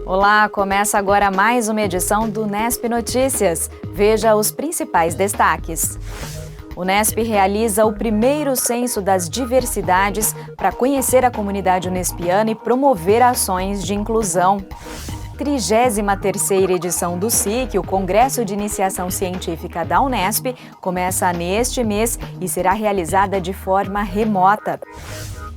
Olá, começa agora mais uma edição do Unesp Notícias. Veja os principais destaques. O Unesp realiza o primeiro censo das diversidades para conhecer a comunidade unespiana e promover ações de inclusão. 33ª edição do SIC, o Congresso de Iniciação Científica da Unesp, começa neste mês e será realizada de forma remota.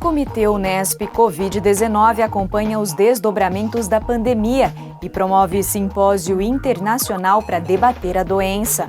Comitê Unesp Covid-19 acompanha os desdobramentos da pandemia e promove simpósio internacional para debater a doença.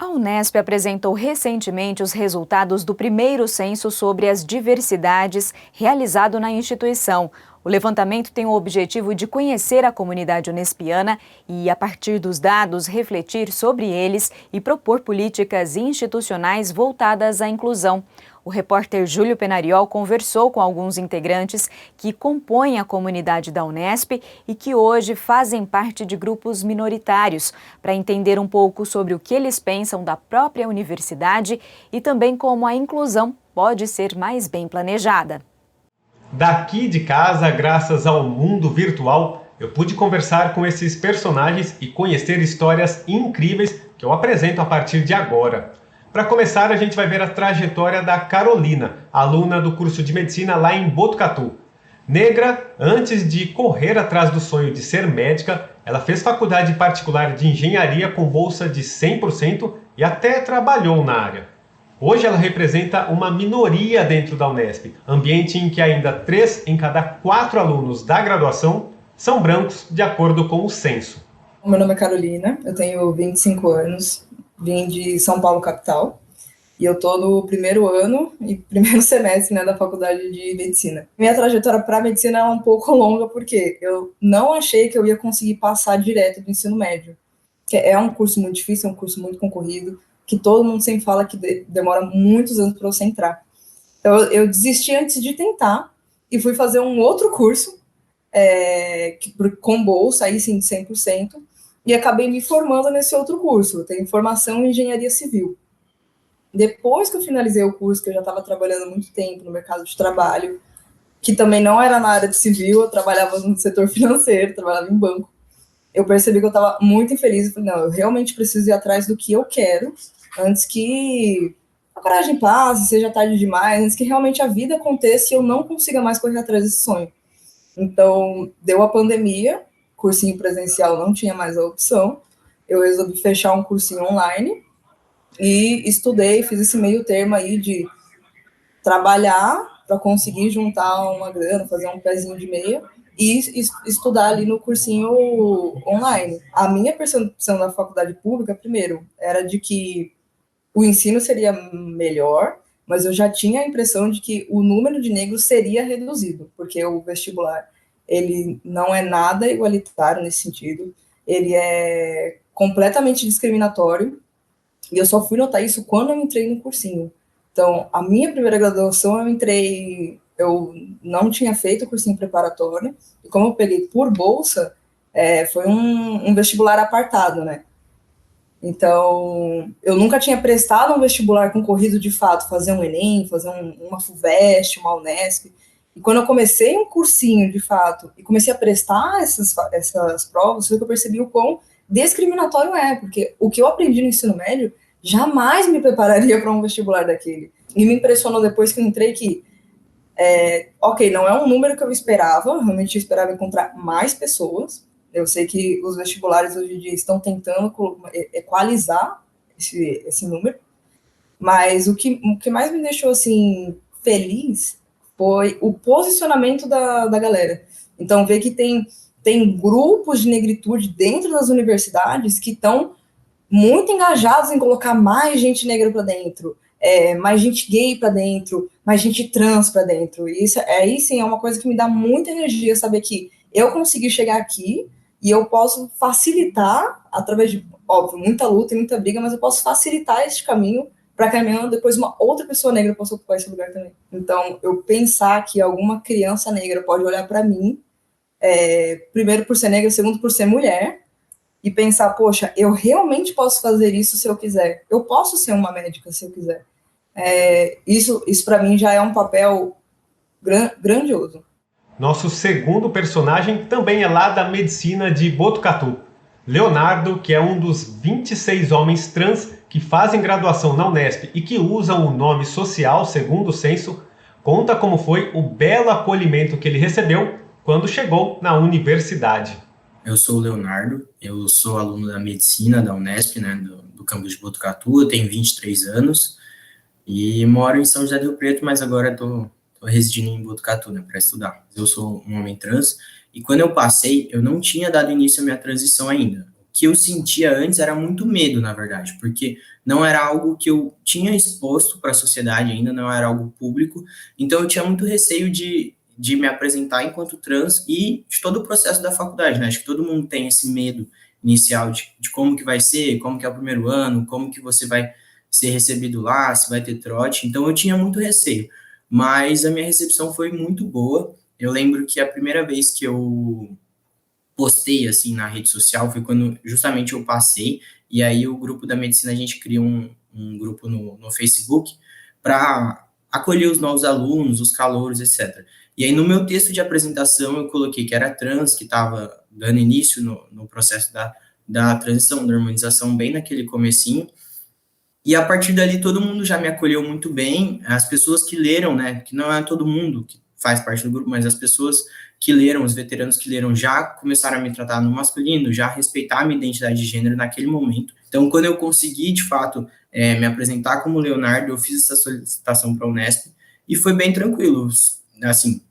A Unesp apresentou recentemente os resultados do primeiro censo sobre as diversidades realizado na instituição. O levantamento tem o objetivo de conhecer a comunidade unespiana e, a partir dos dados, refletir sobre eles e propor políticas institucionais voltadas à inclusão. O repórter Júlio Penariol conversou com alguns integrantes que compõem a comunidade da Unesp e que hoje fazem parte de grupos minoritários, para entender um pouco sobre o que eles pensam da própria universidade e também como a inclusão pode ser mais bem planejada. Daqui de casa, graças ao mundo virtual, eu pude conversar com esses personagens e conhecer histórias incríveis que eu apresento a partir de agora. Para começar, a gente vai ver a trajetória da Carolina, aluna do curso de medicina lá em Botucatu. Negra, antes de correr atrás do sonho de ser médica, ela fez faculdade particular de engenharia com bolsa de 100% e até trabalhou na área. Hoje ela representa uma minoria dentro da Unesp, ambiente em que ainda 3 em cada 4 alunos da graduação são brancos, de acordo com o censo. Meu nome é Carolina, eu tenho 25 anos, vim de São Paulo, capital, e eu estou no primeiro ano e primeiro semestre, da faculdade de medicina. Minha trajetória para a medicina é um pouco longa, porque eu não achei que eu ia conseguir passar direto do ensino médio, que é um curso muito difícil, é um curso muito concorrido, que todo mundo sempre fala que demora muitos anos para você entrar. Então, eu desisti antes de tentar e fui fazer um outro curso com bolsa, aí sim, de 100%, e acabei me formando nesse outro curso. Eu tenho formação em engenharia civil. Depois que eu finalizei o curso, que eu já estava trabalhando há muito tempo no mercado de trabalho, que também não era na área de civil, eu trabalhava no setor financeiro, trabalhava em banco, eu percebi que eu estava muito infeliz. Eu falei, não, eu realmente preciso ir atrás do que eu quero, antes que a coragem passe, seja tarde demais, antes que realmente a vida aconteça e eu não consiga mais correr atrás desse sonho. Então, deu a pandemia, cursinho presencial não tinha mais a opção, eu resolvi fechar um cursinho online e estudei, fiz esse meio termo aí de trabalhar para conseguir juntar uma grana, fazer um pezinho de meia e estudar ali no cursinho online. A minha percepção da faculdade pública, primeiro, era de que o ensino seria melhor, mas eu já tinha a impressão de que o número de negros seria reduzido, porque o vestibular, ele não é nada igualitário nesse sentido, ele é completamente discriminatório, e eu só fui notar isso quando eu entrei no cursinho. Então, a minha primeira graduação, eu não tinha feito o cursinho preparatório, e como eu peguei por bolsa, foi um vestibular apartado, né? Então, eu nunca tinha prestado um vestibular concorrido de fato, fazer um Enem, fazer uma FUVEST, uma Unesp. E quando eu comecei um cursinho de fato, e comecei a prestar essas provas, foi que eu percebi o quão discriminatório é, porque o que eu aprendi no ensino médio jamais me prepararia para um vestibular daquele. E me impressionou depois que eu entrei que, ok, não é um número que eu esperava, realmente eu esperava encontrar mais pessoas. Eu sei que os vestibulares hoje em dia estão tentando equalizar esse número, mas o que mais me deixou assim feliz foi o posicionamento da galera. Então, ver que tem grupos de negritude dentro das universidades que estão muito engajados em colocar mais gente negra para dentro, mais gente gay para dentro, mais gente trans para dentro. E isso aí sim é uma coisa que me dá muita energia, saber que eu consegui chegar aqui e eu posso facilitar, através de, óbvio, muita luta e muita briga, mas eu posso facilitar esse caminho para caminhando depois uma outra pessoa negra possa ocupar esse lugar também. Então, eu pensar que alguma criança negra pode olhar para mim, primeiro por ser negra, segundo por ser mulher, e pensar, poxa, eu realmente posso fazer isso se eu quiser. Eu posso ser uma médica se eu quiser. Isso para mim já é um papel grandioso. Nosso segundo personagem também é lá da medicina de Botucatu. Leonardo, que é um dos 26 homens trans que fazem graduação na Unesp e que usam o nome social, segundo o censo, conta como foi o belo acolhimento que ele recebeu quando chegou na universidade. Eu sou o Leonardo, eu sou aluno da medicina da Unesp, né, do campus de Botucatu, eu tenho 23 anos e moro em São José do Rio Preto, mas agora estou residindo em Botucatu, né, para estudar. Eu sou um homem trans e quando eu passei, eu não tinha dado início à minha transição ainda. O que eu sentia antes era muito medo, na verdade, porque não era algo que eu tinha exposto para a sociedade ainda, não era algo público, então eu tinha muito receio de me apresentar enquanto trans e de todo o processo da faculdade, né? Acho que todo mundo tem esse medo inicial de como que vai ser, como que é o primeiro ano, como que você vai ser recebido lá, se vai ter trote, então eu tinha muito receio, mas a minha recepção foi muito boa. Eu lembro que a primeira vez que eu postei, assim, na rede social foi quando justamente eu passei, e aí o grupo da medicina, a gente cria um grupo no Facebook para acolher os novos alunos, os calouros, etc. E aí, no meu texto de apresentação, eu coloquei que era trans, que estava dando início no processo da transição, da harmonização, bem naquele comecinho, e a partir dali todo mundo já me acolheu muito bem, as pessoas que leram, né, que não é todo mundo que faz parte do grupo, mas as pessoas que leram, os veteranos que leram, já começaram a me tratar no masculino, já respeitar a minha identidade de gênero naquele momento. Então, quando eu consegui, de fato, me apresentar como Leonardo, eu fiz essa solicitação para a Unesp, e foi bem tranquilo, assim,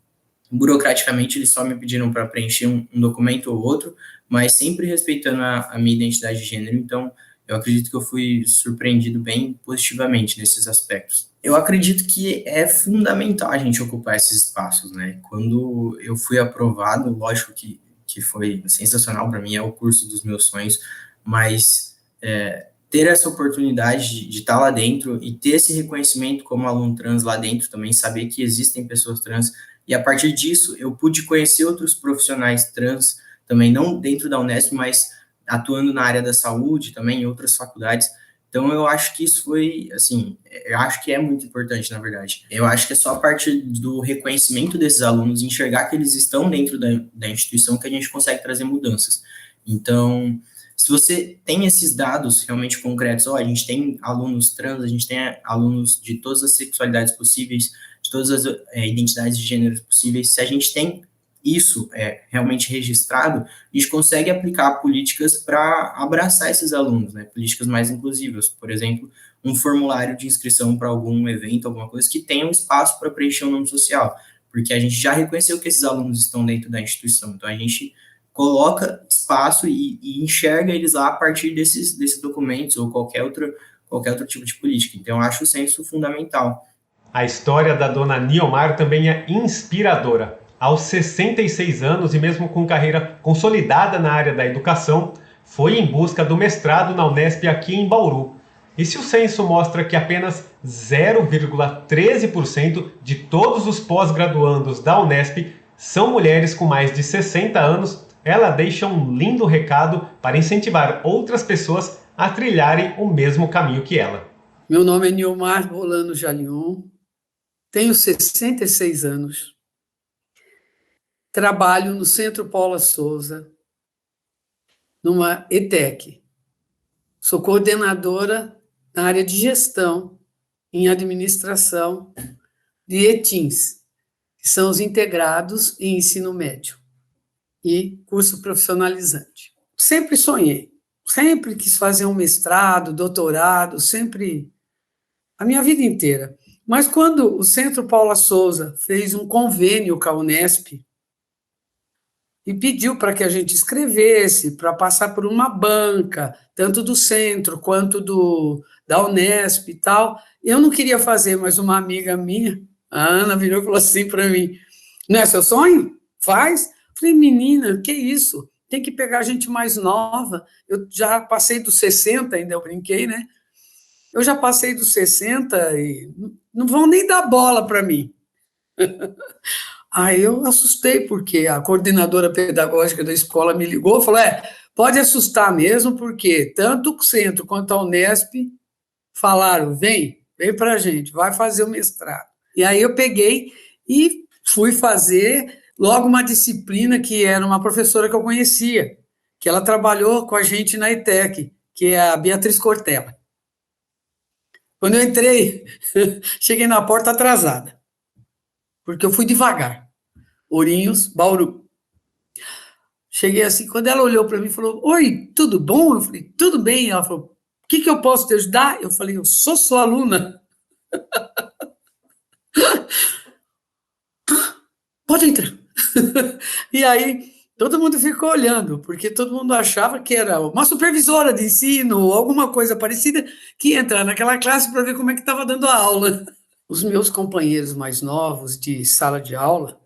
burocraticamente eles só me pediram para preencher um documento ou outro, mas sempre respeitando a minha identidade de gênero, então eu acredito que eu fui surpreendido bem positivamente nesses aspectos. Eu acredito que é fundamental a gente ocupar esses espaços, né? Quando eu fui aprovado, lógico que foi sensacional para mim, é o curso dos meus sonhos, mas ter essa oportunidade de estar lá dentro e ter esse reconhecimento como aluno trans lá dentro também, saber que existem pessoas trans, e a partir disso eu pude conhecer outros profissionais trans também, não dentro da Unesp, mas atuando na área da saúde também, em outras faculdades. Então, eu acho que isso foi, assim, eu acho que é muito importante, na verdade. Eu acho que é só a partir do reconhecimento desses alunos, enxergar que eles estão dentro da instituição, que a gente consegue trazer mudanças. Então, se você tem esses dados realmente concretos, a gente tem alunos trans, a gente tem alunos de todas as sexualidades possíveis, de todas as identidades de gêneros possíveis, se a gente tem isso realmente registrado, a gente consegue aplicar políticas para abraçar esses alunos, né? Políticas mais inclusivas, por exemplo, um formulário de inscrição para algum evento, alguma coisa que tenha um espaço para preencher o nome social, porque a gente já reconheceu que esses alunos estão dentro da instituição, então a gente coloca espaço e enxerga eles lá a partir desses documentos ou qualquer outro tipo de política. Então, eu acho o censo fundamental. A história da dona Niomar também é inspiradora. Aos 66 anos e mesmo com carreira consolidada na área da educação, foi em busca do mestrado na Unesp aqui em Bauru. E se o censo mostra que apenas 0,13% de todos os pós-graduandos da Unesp são mulheres com mais de 60 anos, ela deixa um lindo recado para incentivar outras pessoas a trilharem o mesmo caminho que ela. Meu nome é Niomar Rolando Jalion, tenho 66 anos. Trabalho no Centro Paula Souza, numa ETEC. Sou coordenadora na área de gestão em administração de ETINS, que são os integrados em ensino médio e curso profissionalizante. Sempre sonhei, sempre quis fazer um mestrado, doutorado, sempre, a minha vida inteira. Mas quando o Centro Paula Souza fez um convênio com a Unesp, e pediu para que a gente escrevesse, para passar por uma banca, tanto do centro quanto da Unesp e tal. Eu não queria fazer, mas uma amiga minha, a Ana, virou e falou assim para mim, não é seu sonho? Faz? Falei, menina, que isso? Tem que pegar gente mais nova. Eu já passei dos 60, ainda eu brinquei, né? Eu já passei dos 60 e não vão nem dar bola para mim. Aí eu assustei, porque a coordenadora pedagógica da escola me ligou e falou, pode assustar mesmo, porque tanto o Centro quanto a Unesp falaram, vem para a gente, vai fazer o mestrado. E aí eu peguei e fui fazer logo uma disciplina que era uma professora que eu conhecia, que ela trabalhou com a gente na ETEC, que é a Beatriz Cortella. Quando eu entrei, cheguei na porta atrasada, porque eu fui devagar. Ourinhos, Bauru. Cheguei assim, quando ela olhou para mim e falou, oi, tudo bom? Eu falei, tudo bem. Ela falou, o que eu posso te ajudar? Eu falei, eu sou sua aluna. Pode entrar. E aí, todo mundo ficou olhando, porque todo mundo achava que era uma supervisora de ensino ou alguma coisa parecida que ia entrar naquela classe para ver como é que estava dando a aula. Os meus companheiros mais novos de sala de aula,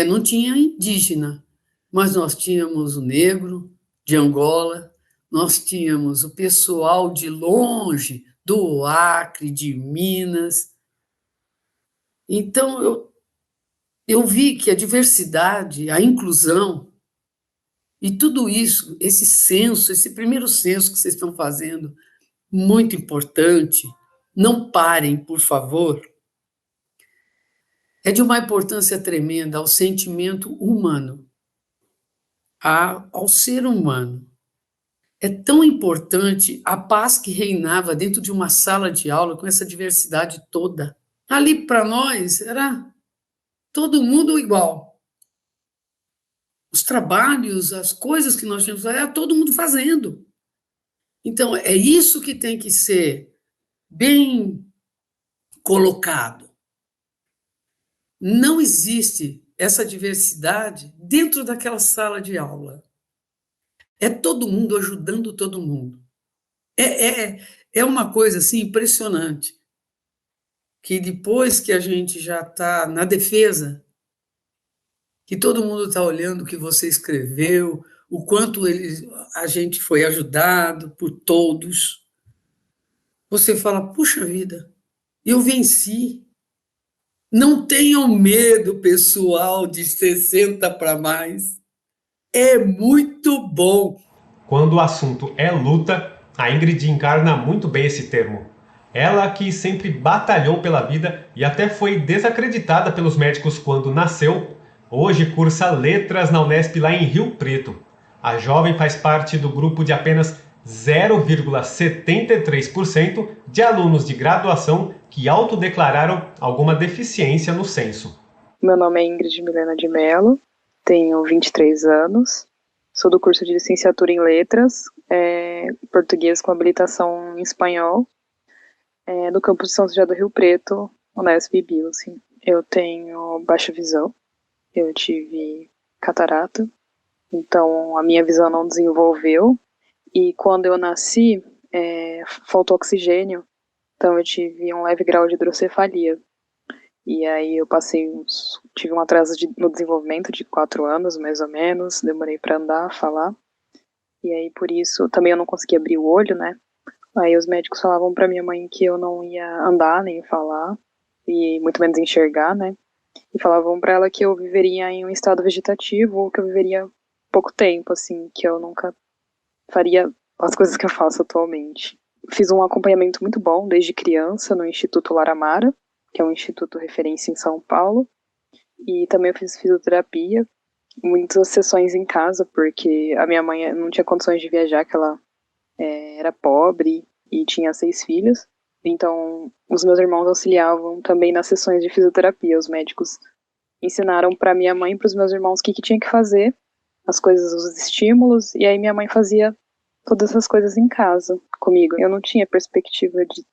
não tinha indígena, mas nós tínhamos o negro de Angola, nós tínhamos o pessoal de longe, do Acre, de Minas. Então, eu vi que a diversidade, a inclusão, e tudo isso, esse censo, esse primeiro censo que vocês estão fazendo, muito importante, não parem, por favor, é de uma importância tremenda ao sentimento humano, ao ser humano. É tão importante a paz que reinava dentro de uma sala de aula com essa diversidade toda. Ali, para nós, era todo mundo igual. Os trabalhos, as coisas que nós tínhamos, era todo mundo fazendo. Então, é isso que tem que ser bem colocado. Não existe essa diversidade dentro daquela sala de aula. É todo mundo ajudando todo mundo. É uma coisa assim impressionante, que depois que a gente já está na defesa, que todo mundo está olhando o que você escreveu, o quanto a gente foi ajudado por todos, você fala, puxa vida, eu venci. Não tenham medo, pessoal de 60 para mais. É muito bom. Quando o assunto é luta, a Ingrid encarna muito bem esse termo. Ela que sempre batalhou pela vida e até foi desacreditada pelos médicos quando nasceu, hoje cursa letras na Unesp lá em Rio Preto. A jovem faz parte do grupo de apenas 0,73% de alunos de graduação que autodeclararam alguma deficiência no censo. Meu nome é Ingrid Milena de Mello, tenho 23 anos, sou do curso de licenciatura em letras, português com habilitação em espanhol, do campus de São José do Rio Preto, Unesp e Bio. Assim. Eu tenho baixa visão, eu tive catarata, então a minha visão não desenvolveu, e quando eu nasci, faltou oxigênio, então eu tive um leve grau de hidrocefalia. E aí eu tive um atraso no desenvolvimento de 4 anos, mais ou menos, demorei para andar, falar. E aí por isso, também eu não conseguia abrir o olho, né? Aí os médicos falavam para minha mãe que eu não ia andar, nem falar, e muito menos enxergar, né? E falavam para ela que eu viveria em um estado vegetativo, ou que eu viveria pouco tempo, assim, que eu nunca faria as coisas que eu faço atualmente. Fiz um acompanhamento muito bom desde criança no Instituto Laramara, que é um instituto referência em São Paulo, e também eu fiz fisioterapia, muitas sessões em casa, porque a minha mãe não tinha condições de viajar, que ela era pobre e tinha 6 filhos, então os meus irmãos auxiliavam também nas sessões de fisioterapia. Os médicos ensinaram para minha mãe e para os meus irmãos o que tinha que fazer, as coisas, os estímulos, e aí minha mãe fazia todas essas coisas em casa comigo. Eu não tinha perspectiva de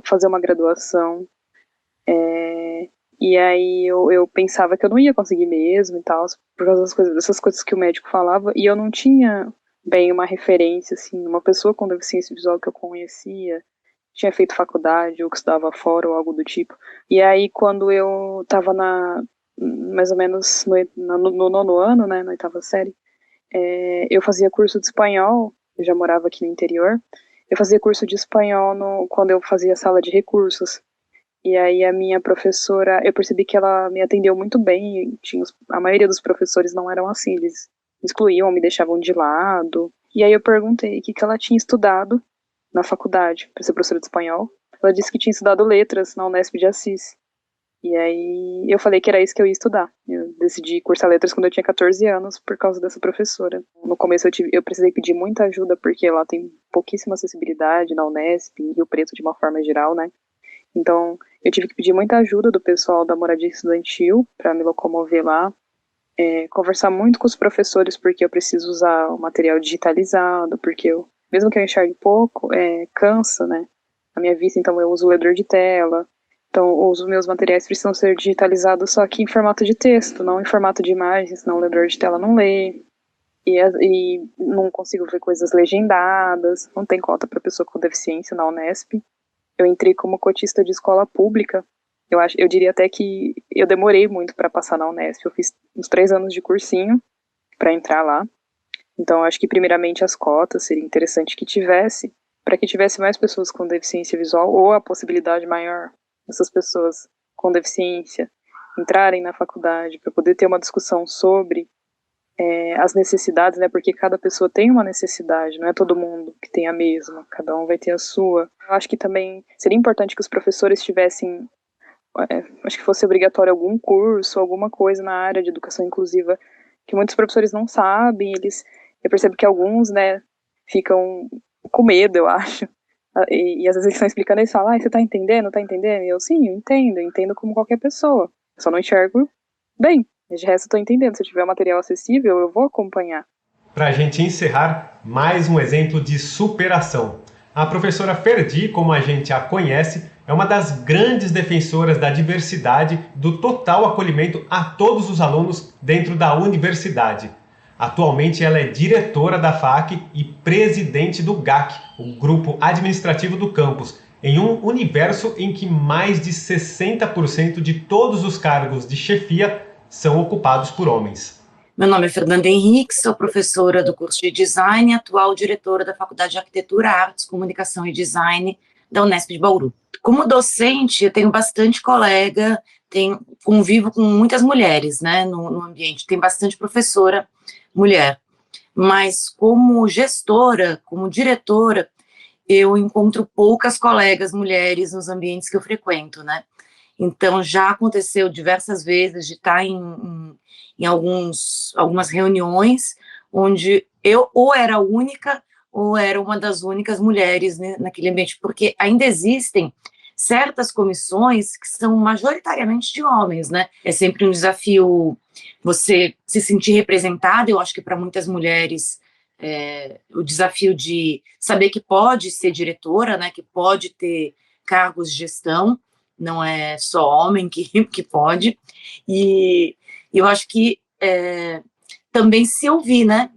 fazer uma graduação, e aí eu pensava que eu não ia conseguir mesmo e tal, por causa dessas coisas que o médico falava, e eu não tinha bem uma referência, assim, uma pessoa com deficiência visual que eu conhecia, tinha feito faculdade, ou que estudava fora, ou algo do tipo. E aí, quando eu tava mais ou menos no 9º ano, né, na 8ª série, eu fazia curso de espanhol, eu já morava aqui no interior, eu fazia curso de espanhol quando eu fazia sala de recursos. E aí a minha professora, eu percebi que ela me atendeu muito bem, e a maioria dos professores não eram assim, eles excluíam, me deixavam de lado. E aí eu perguntei o que ela tinha estudado na faculdade para ser professora de espanhol. Ela disse que tinha estudado letras na Unesp de Assis. E aí eu falei que era isso que eu ia estudar. Eu decidi cursar letras quando eu tinha 14 anos por causa dessa professora. No começo eu precisei pedir muita ajuda porque lá tem pouquíssima acessibilidade na Unesp, em Rio Preto de uma forma geral, né? Então eu tive que pedir muita ajuda do pessoal da moradia estudantil para me locomover lá. Conversar muito com os professores porque eu preciso usar o material digitalizado, porque mesmo que eu enxergue pouco, cansa, né? A minha vista, então eu uso o leitor de tela. Então, os meus materiais precisam ser digitalizados só que em formato de texto, não em formato de imagem, senão o leitor de tela não lê. E não consigo ver coisas legendadas, não tem cota para pessoa com deficiência na Unesp. Eu entrei como cotista de escola pública. Eu diria até que eu demorei muito para passar na Unesp. Eu fiz uns 3 anos de cursinho para entrar lá. Então, acho que primeiramente as cotas seria interessante que tivesse, para que tivesse mais pessoas com deficiência visual ou a possibilidade maior essas pessoas com deficiência entrarem na faculdade para poder ter uma discussão sobre as necessidades, né? Porque cada pessoa tem uma necessidade, não é todo mundo que tem a mesma, cada um vai ter a sua. Eu acho que também seria importante que os professores tivessem, acho que fosse obrigatório algum curso, alguma coisa na área de educação inclusiva, que muitos professores não sabem, eu percebo que alguns, né, ficam com medo, eu acho. E às vezes eles estão explicando e eles falam, você tá entendendo? Tá entendendo? E eu, sim, eu entendo como qualquer pessoa. Eu só não enxergo bem. De resto, eu tô entendendo. Se eu tiver material acessível, eu vou acompanhar. Para a gente encerrar, mais um exemplo de superação. A professora Ferdi, como a gente a conhece, é uma das grandes defensoras da diversidade, do total acolhimento a todos os alunos dentro da universidade. Atualmente ela é diretora da FAC e presidente do GAC, o Grupo Administrativo do Campus, em um universo em que mais de 60% de todos os cargos de chefia são ocupados por homens. Meu nome é Fernanda Henrique, sou professora do curso de Design e atual diretora da Faculdade de Arquitetura, Artes, Comunicação e Design da Unesp de Bauru. Como docente, eu tenho bastante colega, convivo com muitas mulheres, né, no ambiente, tem bastante professora mulher, mas como gestora, como diretora, eu encontro poucas colegas mulheres nos ambientes que eu frequento, né? Então, já aconteceu diversas vezes de estar em algumas reuniões onde eu ou era a única ou era uma das únicas mulheres, né, naquele ambiente, porque ainda existem certas comissões que são majoritariamente de homens, né? É sempre um desafio você se sentir representada. Eu acho que para muitas mulheres o desafio de saber que pode ser diretora, né, que pode ter cargos de gestão, não é só homem que pode, e eu acho que também se ouvir, né,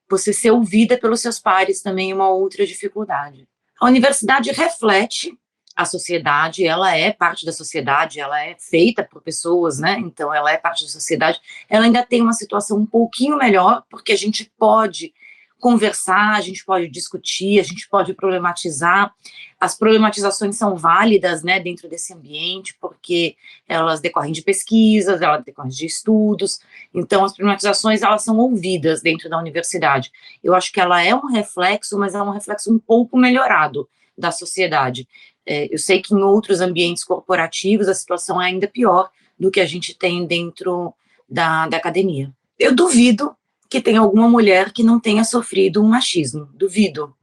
você ser ouvida pelos seus pares também é uma outra dificuldade. A universidade reflete a sociedade, ela é parte da sociedade, ela é feita por pessoas, né, então ela é parte da sociedade, ela ainda tem uma situação um pouquinho melhor, porque a gente pode conversar, a gente pode discutir, a gente pode problematizar. As problematizações são válidas, né, dentro desse ambiente, porque elas decorrem de pesquisas, elas decorrem de estudos, então as problematizações, elas são ouvidas dentro da universidade. Eu acho que ela é um reflexo, mas é um reflexo um pouco melhorado da sociedade. Eu sei que em outros ambientes corporativos a situação é ainda pior do que a gente tem dentro da academia. Eu duvido que tenha alguma mulher que não tenha sofrido um machismo, duvido.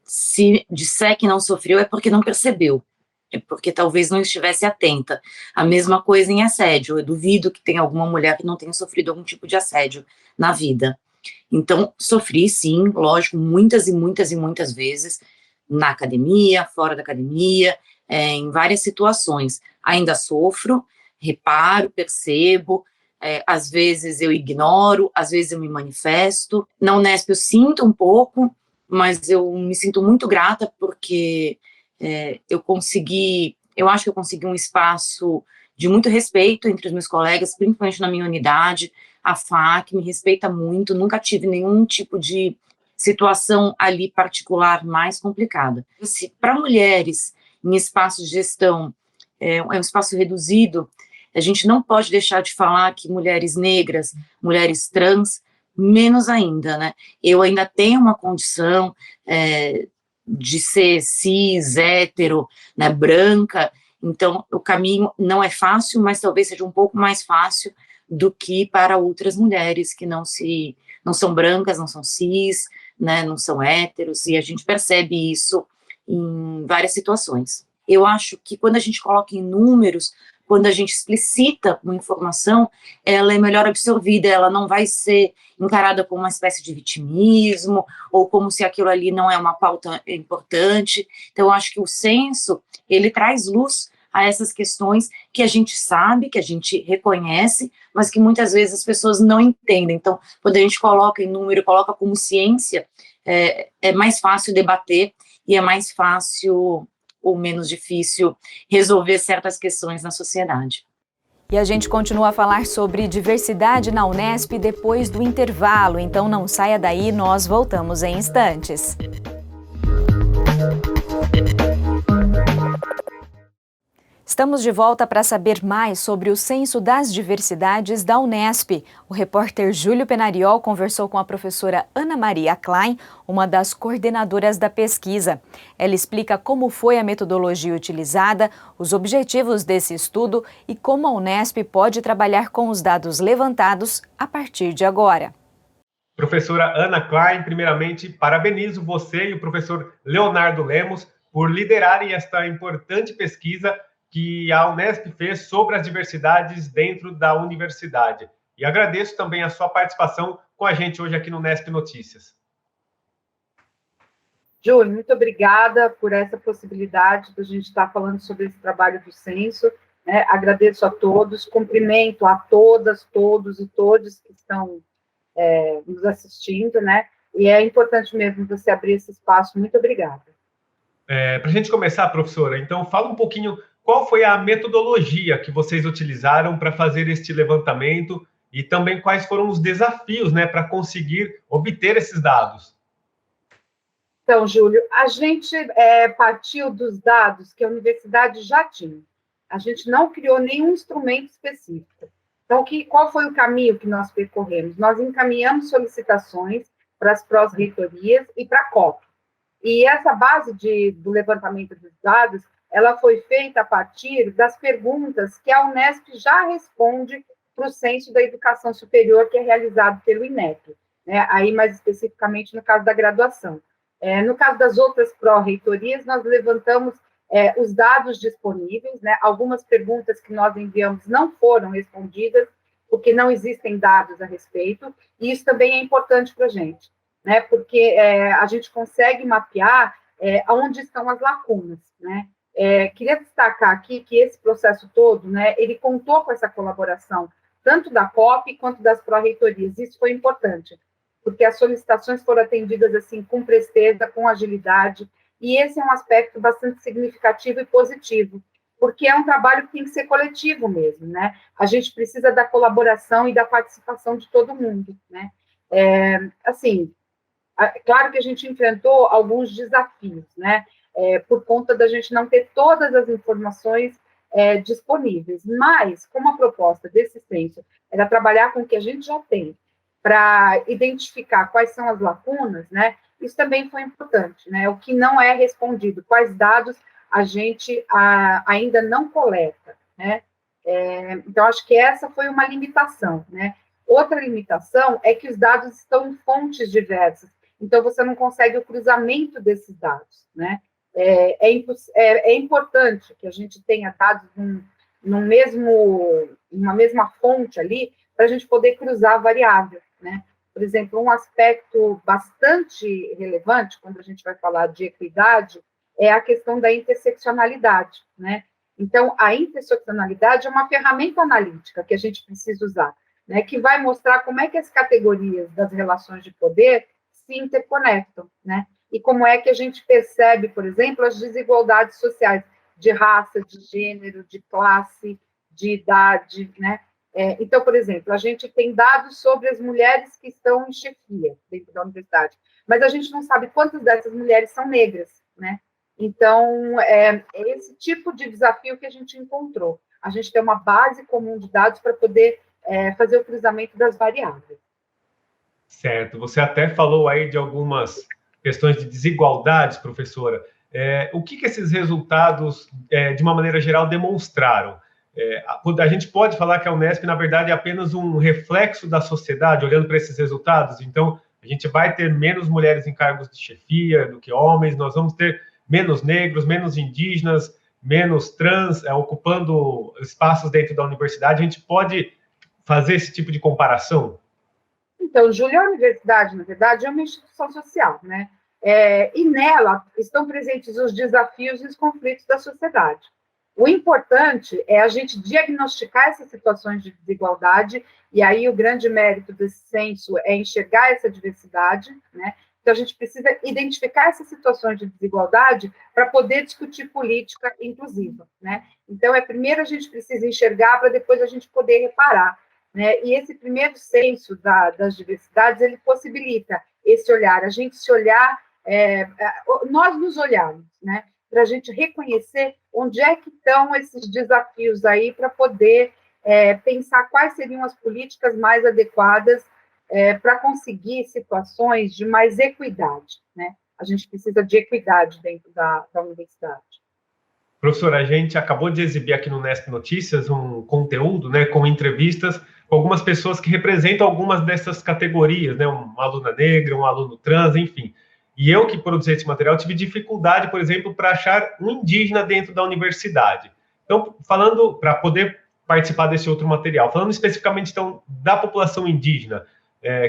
Se disser que não sofreu é porque não percebeu, é porque talvez não estivesse atenta. A mesma coisa em assédio, eu duvido que tenha alguma mulher que não tenha sofrido algum tipo de assédio na vida. Então, sofri sim, lógico, muitas e muitas e muitas vezes, na academia, fora da academia, em várias situações. Ainda sofro, reparo, percebo, às vezes eu ignoro, às vezes eu me manifesto. Na Unesp eu sinto um pouco, mas eu me sinto muito grata porque eu acho que eu consegui um espaço de muito respeito entre os meus colegas, principalmente na minha unidade. A FAC me respeita muito, nunca tive nenhum tipo de situação ali particular mais complicada. Para mulheres em espaços de gestão, é um espaço reduzido, a gente não pode deixar de falar que mulheres negras, mulheres trans, menos ainda, né? Eu ainda tenho uma condição de ser cis, hétero, né, branca, então o caminho não é fácil, mas talvez seja um pouco mais fácil do que para outras mulheres que não são brancas, não são cis, né, não são héteros, e a gente percebe isso em várias situações. Eu acho que quando a gente coloca em números, quando a gente explicita uma informação, ela é melhor absorvida, ela não vai ser encarada como uma espécie de vitimismo, ou como se aquilo ali não é uma pauta importante. Então, eu acho que o censo, ele traz luz a essas questões que a gente sabe, que a gente reconhece, mas que muitas vezes as pessoas não entendem. Então, quando a gente coloca em número, coloca como ciência, é mais fácil debater e é mais fácil ou menos difícil resolver certas questões na sociedade. E a gente continua a falar sobre diversidade na Unesp depois do intervalo, então não saia daí, nós voltamos em instantes. Estamos de volta para saber mais sobre o Censo das Diversidades da Unesp. O repórter Júlio Penariol conversou com a professora Ana Maria Klein, uma das coordenadoras da pesquisa. Ela explica como foi a metodologia utilizada, os objetivos desse estudo e como a Unesp pode trabalhar com os dados levantados a partir de agora. Professora Ana Klein, primeiramente, parabenizo você e o professor Leonardo Lemos por liderarem esta importante pesquisa que a Unesp fez sobre as diversidades dentro da universidade. E agradeço também a sua participação com a gente hoje aqui no Unesp Notícias. Júlio, muito obrigada por essa possibilidade de a gente estar falando sobre esse trabalho do censo, né? Agradeço a todos, cumprimento a todas, todos e todes que estão nos assistindo, né? E é importante mesmo você abrir esse espaço. Muito obrigada. Para a gente começar, professora, então fala um pouquinho qual foi a metodologia que vocês utilizaram para fazer este levantamento e também quais foram os desafios, né, para conseguir obter esses dados. Então, Júlio, a gente partiu dos dados que a universidade já tinha. A gente não criou nenhum instrumento específico. Então, qual foi o caminho que nós percorremos? Nós encaminhamos solicitações para as pró-reitorias e para a COP. E essa base do levantamento dos dados, ela foi feita a partir das perguntas que a Unesp já responde para o Censo da Educação Superior, que é realizado pelo INEP, né? Aí, mais especificamente, no caso da graduação. No caso das outras pró-reitorias, nós levantamos os dados disponíveis, né? Algumas perguntas que nós enviamos não foram respondidas, porque não existem dados a respeito, e isso também é importante para a gente, né? Porque a gente consegue mapear onde estão as lacunas, né? Queria destacar aqui que esse processo todo, né, ele contou com essa colaboração, tanto da COP quanto das pró-reitorias. Isso foi importante, porque as solicitações foram atendidas assim com presteza, com agilidade, e esse é um aspecto bastante significativo e positivo, porque é um trabalho que tem que ser coletivo mesmo, né? A gente precisa da colaboração e da participação de todo mundo, né? Claro que a gente enfrentou alguns desafios, né? Por conta da gente não ter todas as informações disponíveis, mas como a proposta desse censo era trabalhar com o que a gente já tem, para identificar quais são as lacunas, né? Isso também foi importante, né? O que não é respondido, quais dados a gente ainda não coleta, né? Então, acho que essa foi uma limitação, né? Outra limitação é que os dados estão em fontes diversas, então você não consegue o cruzamento desses dados, né? É importante que a gente tenha dados numa mesma fonte ali, para a gente poder cruzar a variável, né? Por exemplo, um aspecto bastante relevante, quando a gente vai falar de equidade, é a questão da interseccionalidade, né? Então, a interseccionalidade é uma ferramenta analítica que a gente precisa usar, né? Que vai mostrar como é que as categorias das relações de poder se interconectam, né? E como é que a gente percebe, por exemplo, as desigualdades sociais de raça, de gênero, de classe, de idade, né? Então, por exemplo, a gente tem dados sobre as mulheres que estão em chefia dentro da universidade, mas a gente não sabe quantas dessas mulheres são negras, né? Então, é esse tipo de desafio que a gente encontrou. A gente tem uma base comum de dados para poder fazer o cruzamento das variáveis. Certo, você até falou aí de algumas questões de desigualdades, professora. O que esses resultados, de uma maneira geral, demonstraram? A gente pode falar que a Unesp, na verdade, é apenas um reflexo da sociedade, olhando para esses resultados. Então, a gente vai ter menos mulheres em cargos de chefia do que homens, nós vamos ter menos negros, menos indígenas, menos trans, ocupando espaços dentro da universidade. A gente pode fazer esse tipo de comparação? Então, Júlia, a universidade, na verdade, é uma instituição social, né? E nela estão presentes os desafios e os conflitos da sociedade. O importante é a gente diagnosticar essas situações de desigualdade, e aí o grande mérito desse censo é enxergar essa diversidade, né? Então, a gente precisa identificar essas situações de desigualdade para poder discutir política inclusiva, né? Então, primeiro a gente precisa enxergar para depois a gente poder reparar, né? E esse primeiro censo das diversidades, ele possibilita esse olhar, a gente se olhar, nós nos olharmos, né? Para a gente reconhecer onde é que estão esses desafios aí, para poder pensar quais seriam as políticas mais adequadas para conseguir situações de mais equidade, né? A gente precisa de equidade dentro da universidade. Professora, a gente acabou de exibir aqui no Unesp Notícias um conteúdo, né, com entrevistas com algumas pessoas que representam algumas dessas categorias, né, uma aluna negra, um aluno trans, enfim. E eu que produzi esse material tive dificuldade, por exemplo, para achar um indígena dentro da universidade. Então, falando, para poder participar desse outro material, falando especificamente, então, da população indígena,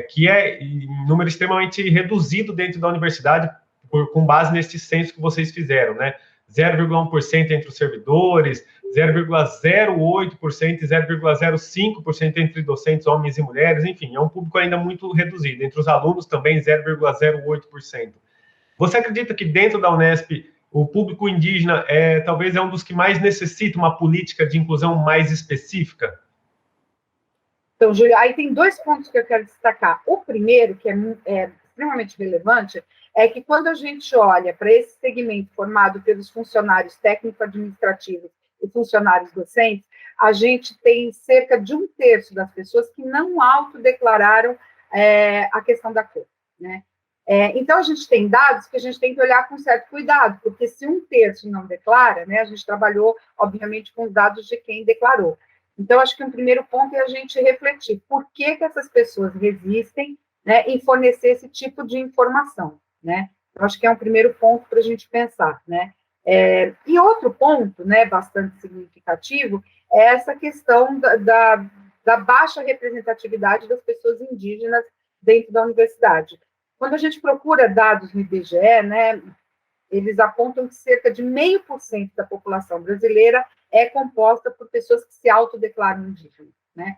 que é em número extremamente reduzido dentro da universidade, com base nesse censo que vocês fizeram, né? 0,1% entre os servidores, 0,08% e 0,05% entre docentes, homens e mulheres, enfim, é um público ainda muito reduzido. Entre os alunos também, 0,08%. Você acredita que dentro da Unesp, o público indígena talvez é um dos que mais necessita uma política de inclusão mais específica? Então, Júlia, aí tem dois pontos que eu quero destacar. O primeiro, que é extremamente relevante, é que quando a gente olha para esse segmento formado pelos funcionários técnico-administrativos e funcionários docentes, a gente tem cerca de 1/3 das pessoas que não autodeclararam a questão da cor, né? Então, a gente tem dados que a gente tem que olhar com certo cuidado, porque se 1/3 não declara, né, a gente trabalhou, obviamente, com os dados de quem declarou. Então, acho que um primeiro ponto é a gente refletir por que essas pessoas resistem, né, em fornecer esse tipo de informação, né? Eu acho que é um primeiro ponto para a gente pensar, né? E outro ponto, né, bastante significativo, é essa questão da baixa representatividade das pessoas indígenas dentro da universidade. Quando a gente procura dados no IBGE, né, eles apontam que cerca de 0,5% da população brasileira é composta por pessoas que se autodeclaram indígenas, né?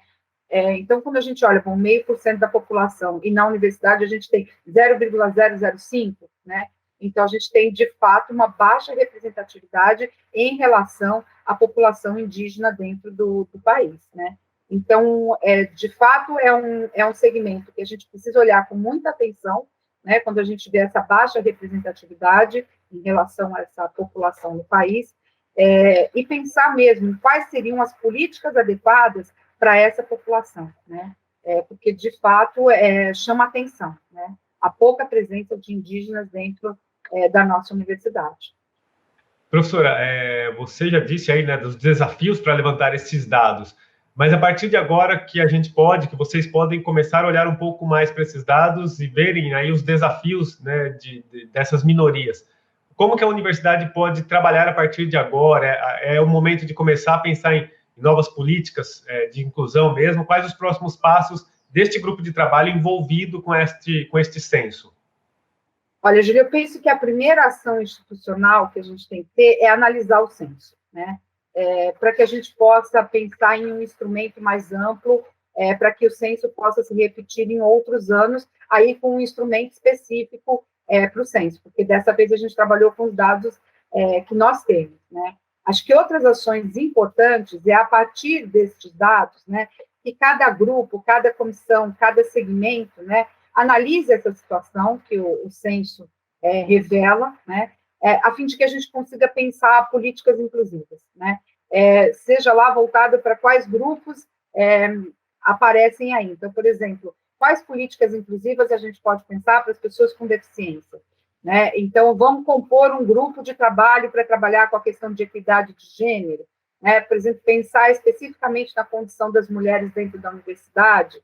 Então, quando a gente olha para 0,5% da população e na universidade a gente tem 0,005%, né? Então, a gente tem, de fato, uma baixa representatividade em relação à população indígena dentro do país, né? Então, de fato, é um segmento que a gente precisa olhar com muita atenção, né, quando a gente vê essa baixa representatividade em relação a essa população no país, e pensar mesmo quais seriam as políticas adequadas para essa população, né? Porque, de fato, chama atenção, né, a pouca presença de indígenas dentro da nossa universidade. Professora, você já disse aí, né, dos desafios para levantar esses dados, mas a partir de agora que que vocês podem começar a olhar um pouco mais para esses dados e verem aí os desafios, né, dessas minorias. Como que a universidade pode trabalhar a partir de agora? É o momento de começar a pensar em novas políticas de inclusão mesmo? Quais os próximos passos deste grupo de trabalho envolvido com este censo? Olha, Júlia, eu penso que a primeira ação institucional que a gente tem que ter é analisar o censo, né? Para que a gente possa pensar em um instrumento mais amplo, para que o censo possa se repetir em outros anos, aí com um instrumento específico para o censo, porque dessa vez a gente trabalhou com os dados que nós temos, né? Acho que outras ações importantes é a partir destes dados, né, que cada grupo, cada comissão, cada segmento, né, analise essa situação que o censo revela, né, a fim de que a gente consiga pensar políticas inclusivas, né, seja lá voltado para quais grupos aparecem aí. Então, por exemplo, quais políticas inclusivas a gente pode pensar para as pessoas com deficiência, né? Então, vamos compor um grupo de trabalho para trabalhar com a questão de equidade de gênero, né? Por exemplo, pensar especificamente na condição das mulheres dentro da universidade,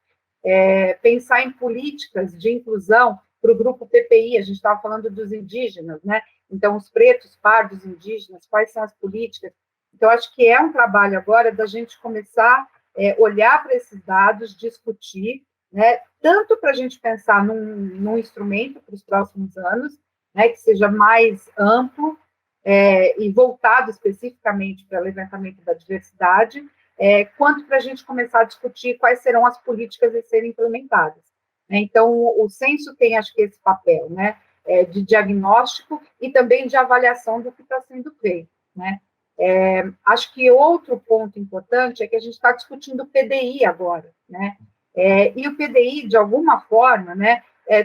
pensar em políticas de inclusão para o grupo PPI, a gente estava falando dos indígenas, né? Então, os pretos, pardos, indígenas, quais são as políticas? Então, acho que é um trabalho agora da gente começar a olhar para esses dados, discutir, né? Tanto para a gente pensar num instrumento para os próximos anos, né? Que seja mais amplo e voltado especificamente para o levantamento da diversidade, quanto para a gente começar a discutir quais serão as políticas a serem implementadas. Então, o censo tem, acho que, esse papel, né, de diagnóstico e também de avaliação do que está sendo feito, né. Acho que outro ponto importante é que a gente está discutindo o PDI agora, né, e o PDI, de alguma forma, né,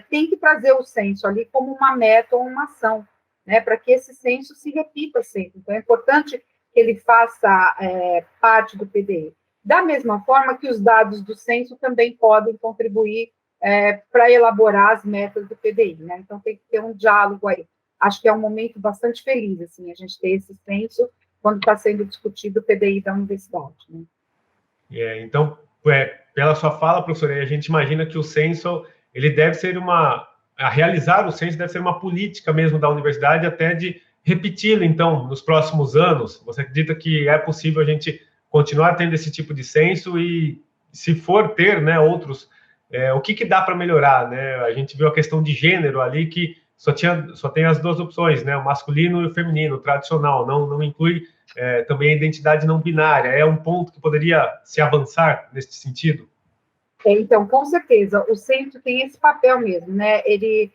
tem que trazer o censo ali como uma meta ou uma ação, né, para que esse censo se repita sempre. Então, é importante que ele faça parte do PDI. Da mesma forma que os dados do censo também podem contribuir para elaborar as metas do PDI, né? Então, tem que ter um diálogo aí. Acho que é um momento bastante feliz, assim, a gente ter esse censo quando está sendo discutido o PDI da universidade, né? Então, pela sua fala, professora, a gente imagina que o censo, ele deve ser realizar o censo deve ser uma política mesmo da universidade, até de repeti-lo, então, nos próximos anos. Você acredita que é possível a gente continuar tendo esse tipo de censo e, se for ter, né, outros, o que dá para melhorar, né? A gente viu a questão de gênero ali, que só tem as duas opções, né? O masculino e o feminino, o tradicional, não inclui também a identidade não binária. É um ponto que poderia se avançar nesse sentido? Então, com certeza, o censo tem esse papel mesmo, né? Ele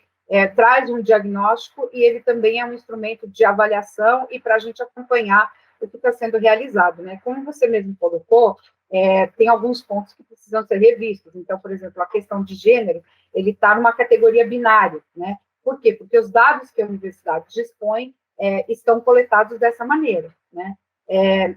traz um diagnóstico e ele também é um instrumento de avaliação e para a gente acompanhar o que está sendo realizado, né? Como você mesmo colocou, tem alguns pontos que precisam ser revistos. Então, por exemplo, a questão de gênero, ele está numa categoria binária, né? Por quê? Porque os dados que a universidade dispõe estão coletados dessa maneira, né?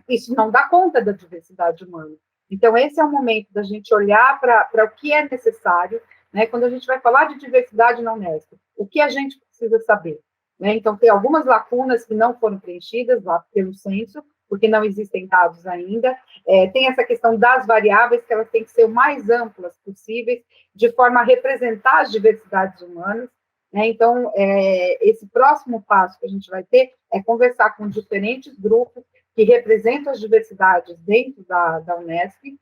Isso não dá conta da diversidade humana. Então, esse é o momento da gente olhar para o que é necessário, né? Quando a gente vai falar de diversidade na Unesp, o que a gente precisa saber, né? Então, tem algumas lacunas que não foram preenchidas lá pelo censo, porque não existem dados ainda. Tem essa questão das variáveis, que elas têm que ser o mais amplas possíveis, de forma a representar as diversidades humanas, né? Então, esse próximo passo que a gente vai ter é conversar com diferentes grupos que representam as diversidades dentro da Unesp,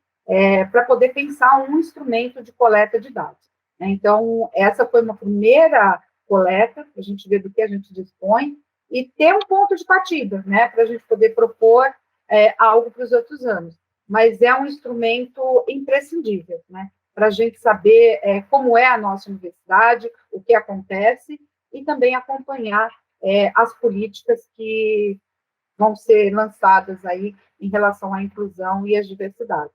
para poder pensar um instrumento de coleta de dados, né? Então, essa foi uma primeira coleta, para a gente ver do que a gente dispõe, e ter um ponto de partida, né, para a gente poder propor algo para os outros anos. Mas é um instrumento imprescindível, né, para a gente saber como é a nossa universidade, o que acontece, e também acompanhar as políticas que vão ser lançadas aí em relação à inclusão e às diversidades.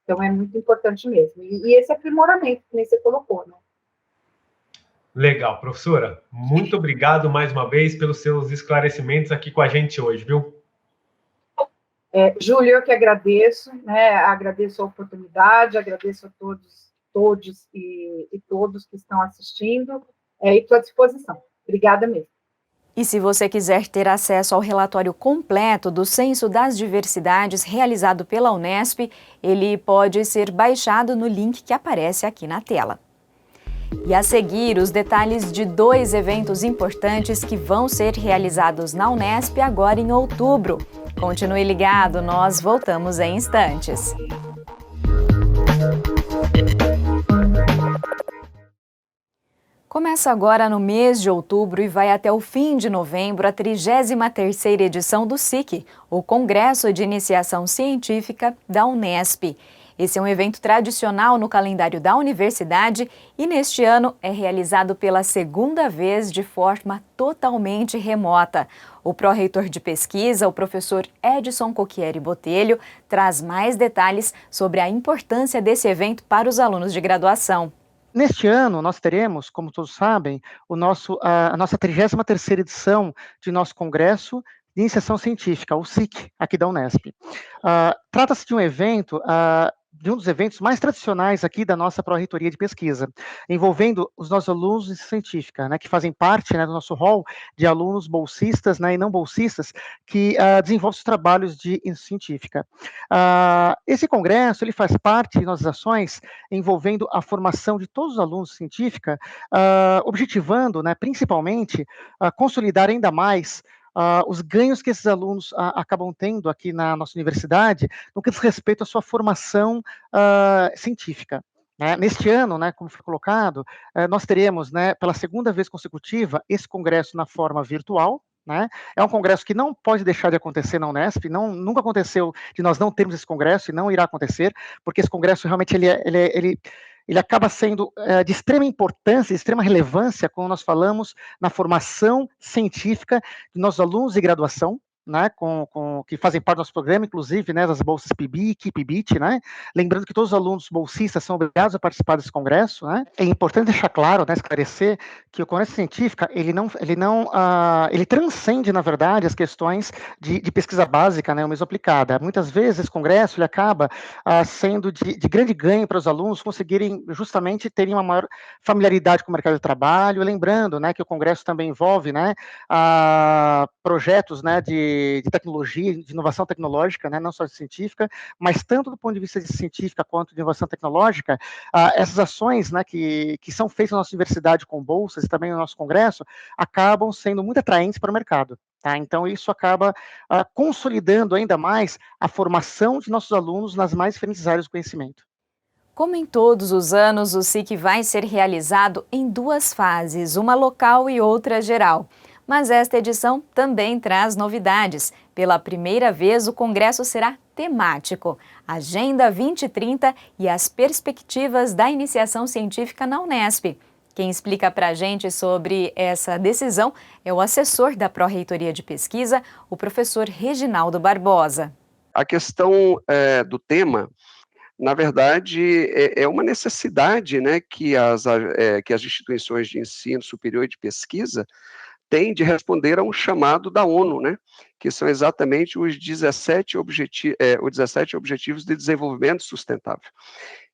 Então, é muito importante mesmo. E esse aprimoramento que você colocou, né? Legal, professora. Muito obrigado mais uma vez pelos seus esclarecimentos aqui com a gente hoje, viu? Júlio, eu que agradeço, né? Agradeço a oportunidade, agradeço a todos e todos que estão assistindo, e estou à disposição. Obrigada mesmo. E se você quiser ter acesso ao relatório completo do Censo das Diversidades realizado pela Unesp, ele pode ser baixado no link que aparece aqui na tela. E a seguir, os detalhes de 2 eventos importantes que vão ser realizados na Unesp agora em outubro. Continue ligado, nós voltamos em instantes. Começa agora no mês de outubro e vai até o fim de novembro a 33ª edição do SIC, o Congresso de Iniciação Científica da Unesp. Esse é um evento tradicional no calendário da universidade e neste ano é realizado pela 2ª vez de forma totalmente remota. O pró-reitor de pesquisa, o professor Edson Cocchieri Botelho, traz mais detalhes sobre a importância desse evento para os alunos de graduação. Neste ano, nós teremos, como todos sabem, a nossa 33ª edição de nosso Congresso de Iniciação Científica, o SIC, aqui da Unesp. Trata-se de um evento dos eventos mais tradicionais aqui da nossa Pró-Reitoria de Pesquisa, envolvendo os nossos alunos de científica, né, que fazem parte, né, do nosso hall de alunos bolsistas, né, e não bolsistas, que desenvolvem os trabalhos de científica. Esse congresso, ele faz parte de nossas ações envolvendo a formação de todos os alunos de científica, objetivando, né, principalmente, consolidar ainda mais os ganhos que esses alunos acabam tendo aqui na nossa universidade, no que diz respeito à sua formação científica. Né? Neste ano, né, como foi colocado, nós teremos, né, pela segunda vez consecutiva, esse congresso na forma virtual. Né? É um congresso que não pode deixar de acontecer na Unesp, nunca aconteceu de nós não termos esse congresso e não irá acontecer, porque esse congresso realmente ele acaba sendo de extrema importância, de extrema relevância, quando nós falamos na formação científica de nossos alunos de graduação, né, que fazem parte do nosso programa, inclusive, né, das bolsas PIBIC e PIBIT, né, lembrando que todos os alunos bolsistas são obrigados a participar desse congresso, né, é importante deixar claro, né, esclarecer que o congresso científica, ele transcende, na verdade, as questões de pesquisa básica, né, ou mesmo aplicada. Muitas vezes esse congresso, ele acaba sendo de grande ganho para os alunos conseguirem justamente terem uma maior familiaridade com o mercado de trabalho, lembrando, né, que o congresso também envolve, né, projetos, né, de tecnologia, de inovação tecnológica, né, não só científica, mas tanto do ponto de vista de científica quanto de inovação tecnológica, essas ações, né, que são feitas na nossa universidade com bolsas e também no nosso congresso, acabam sendo muito atraentes para o mercado. Tá? Então, isso acaba consolidando ainda mais a formação de nossos alunos nas mais diferentes áreas do conhecimento. Como em todos os anos, o SIC vai ser realizado em 2 fases, uma local e outra geral. Mas esta edição também traz novidades. Pela primeira vez, o congresso será temático. Agenda 2030 e as perspectivas da iniciação científica na Unesp. Quem explica para a gente sobre essa decisão é o assessor da Pró-Reitoria de Pesquisa, o professor Reginaldo Barbosa. A questão do tema, na verdade, é uma necessidade, né, que as instituições de ensino superior e de pesquisa têm de responder a um chamado da ONU, né, que são exatamente os 17 Objetivos de Desenvolvimento Sustentável.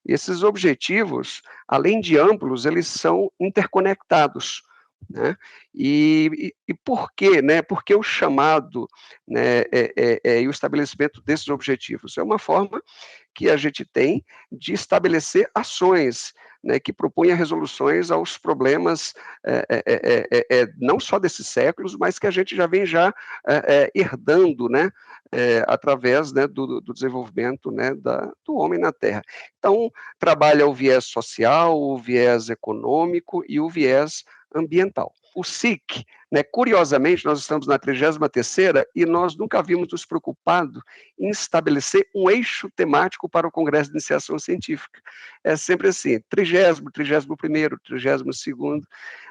Esses objetivos, além de amplos, eles são interconectados, né? E por quê? Né? Porque o chamado, né, e o estabelecimento desses objetivos é uma forma que a gente tem de estabelecer ações, né, que propunha resoluções aos problemas não só desses séculos, mas que a gente já vem herdando, né, através, né, do desenvolvimento, né, do homem na Terra. Então, trabalha o viés social, o viés econômico e o viés ambiental. O SIC, né, curiosamente, nós estamos na 33ª e nós nunca havíamos nos preocupado em estabelecer um eixo temático para o Congresso de Iniciação Científica. É sempre assim, 30º, 31º, 32º,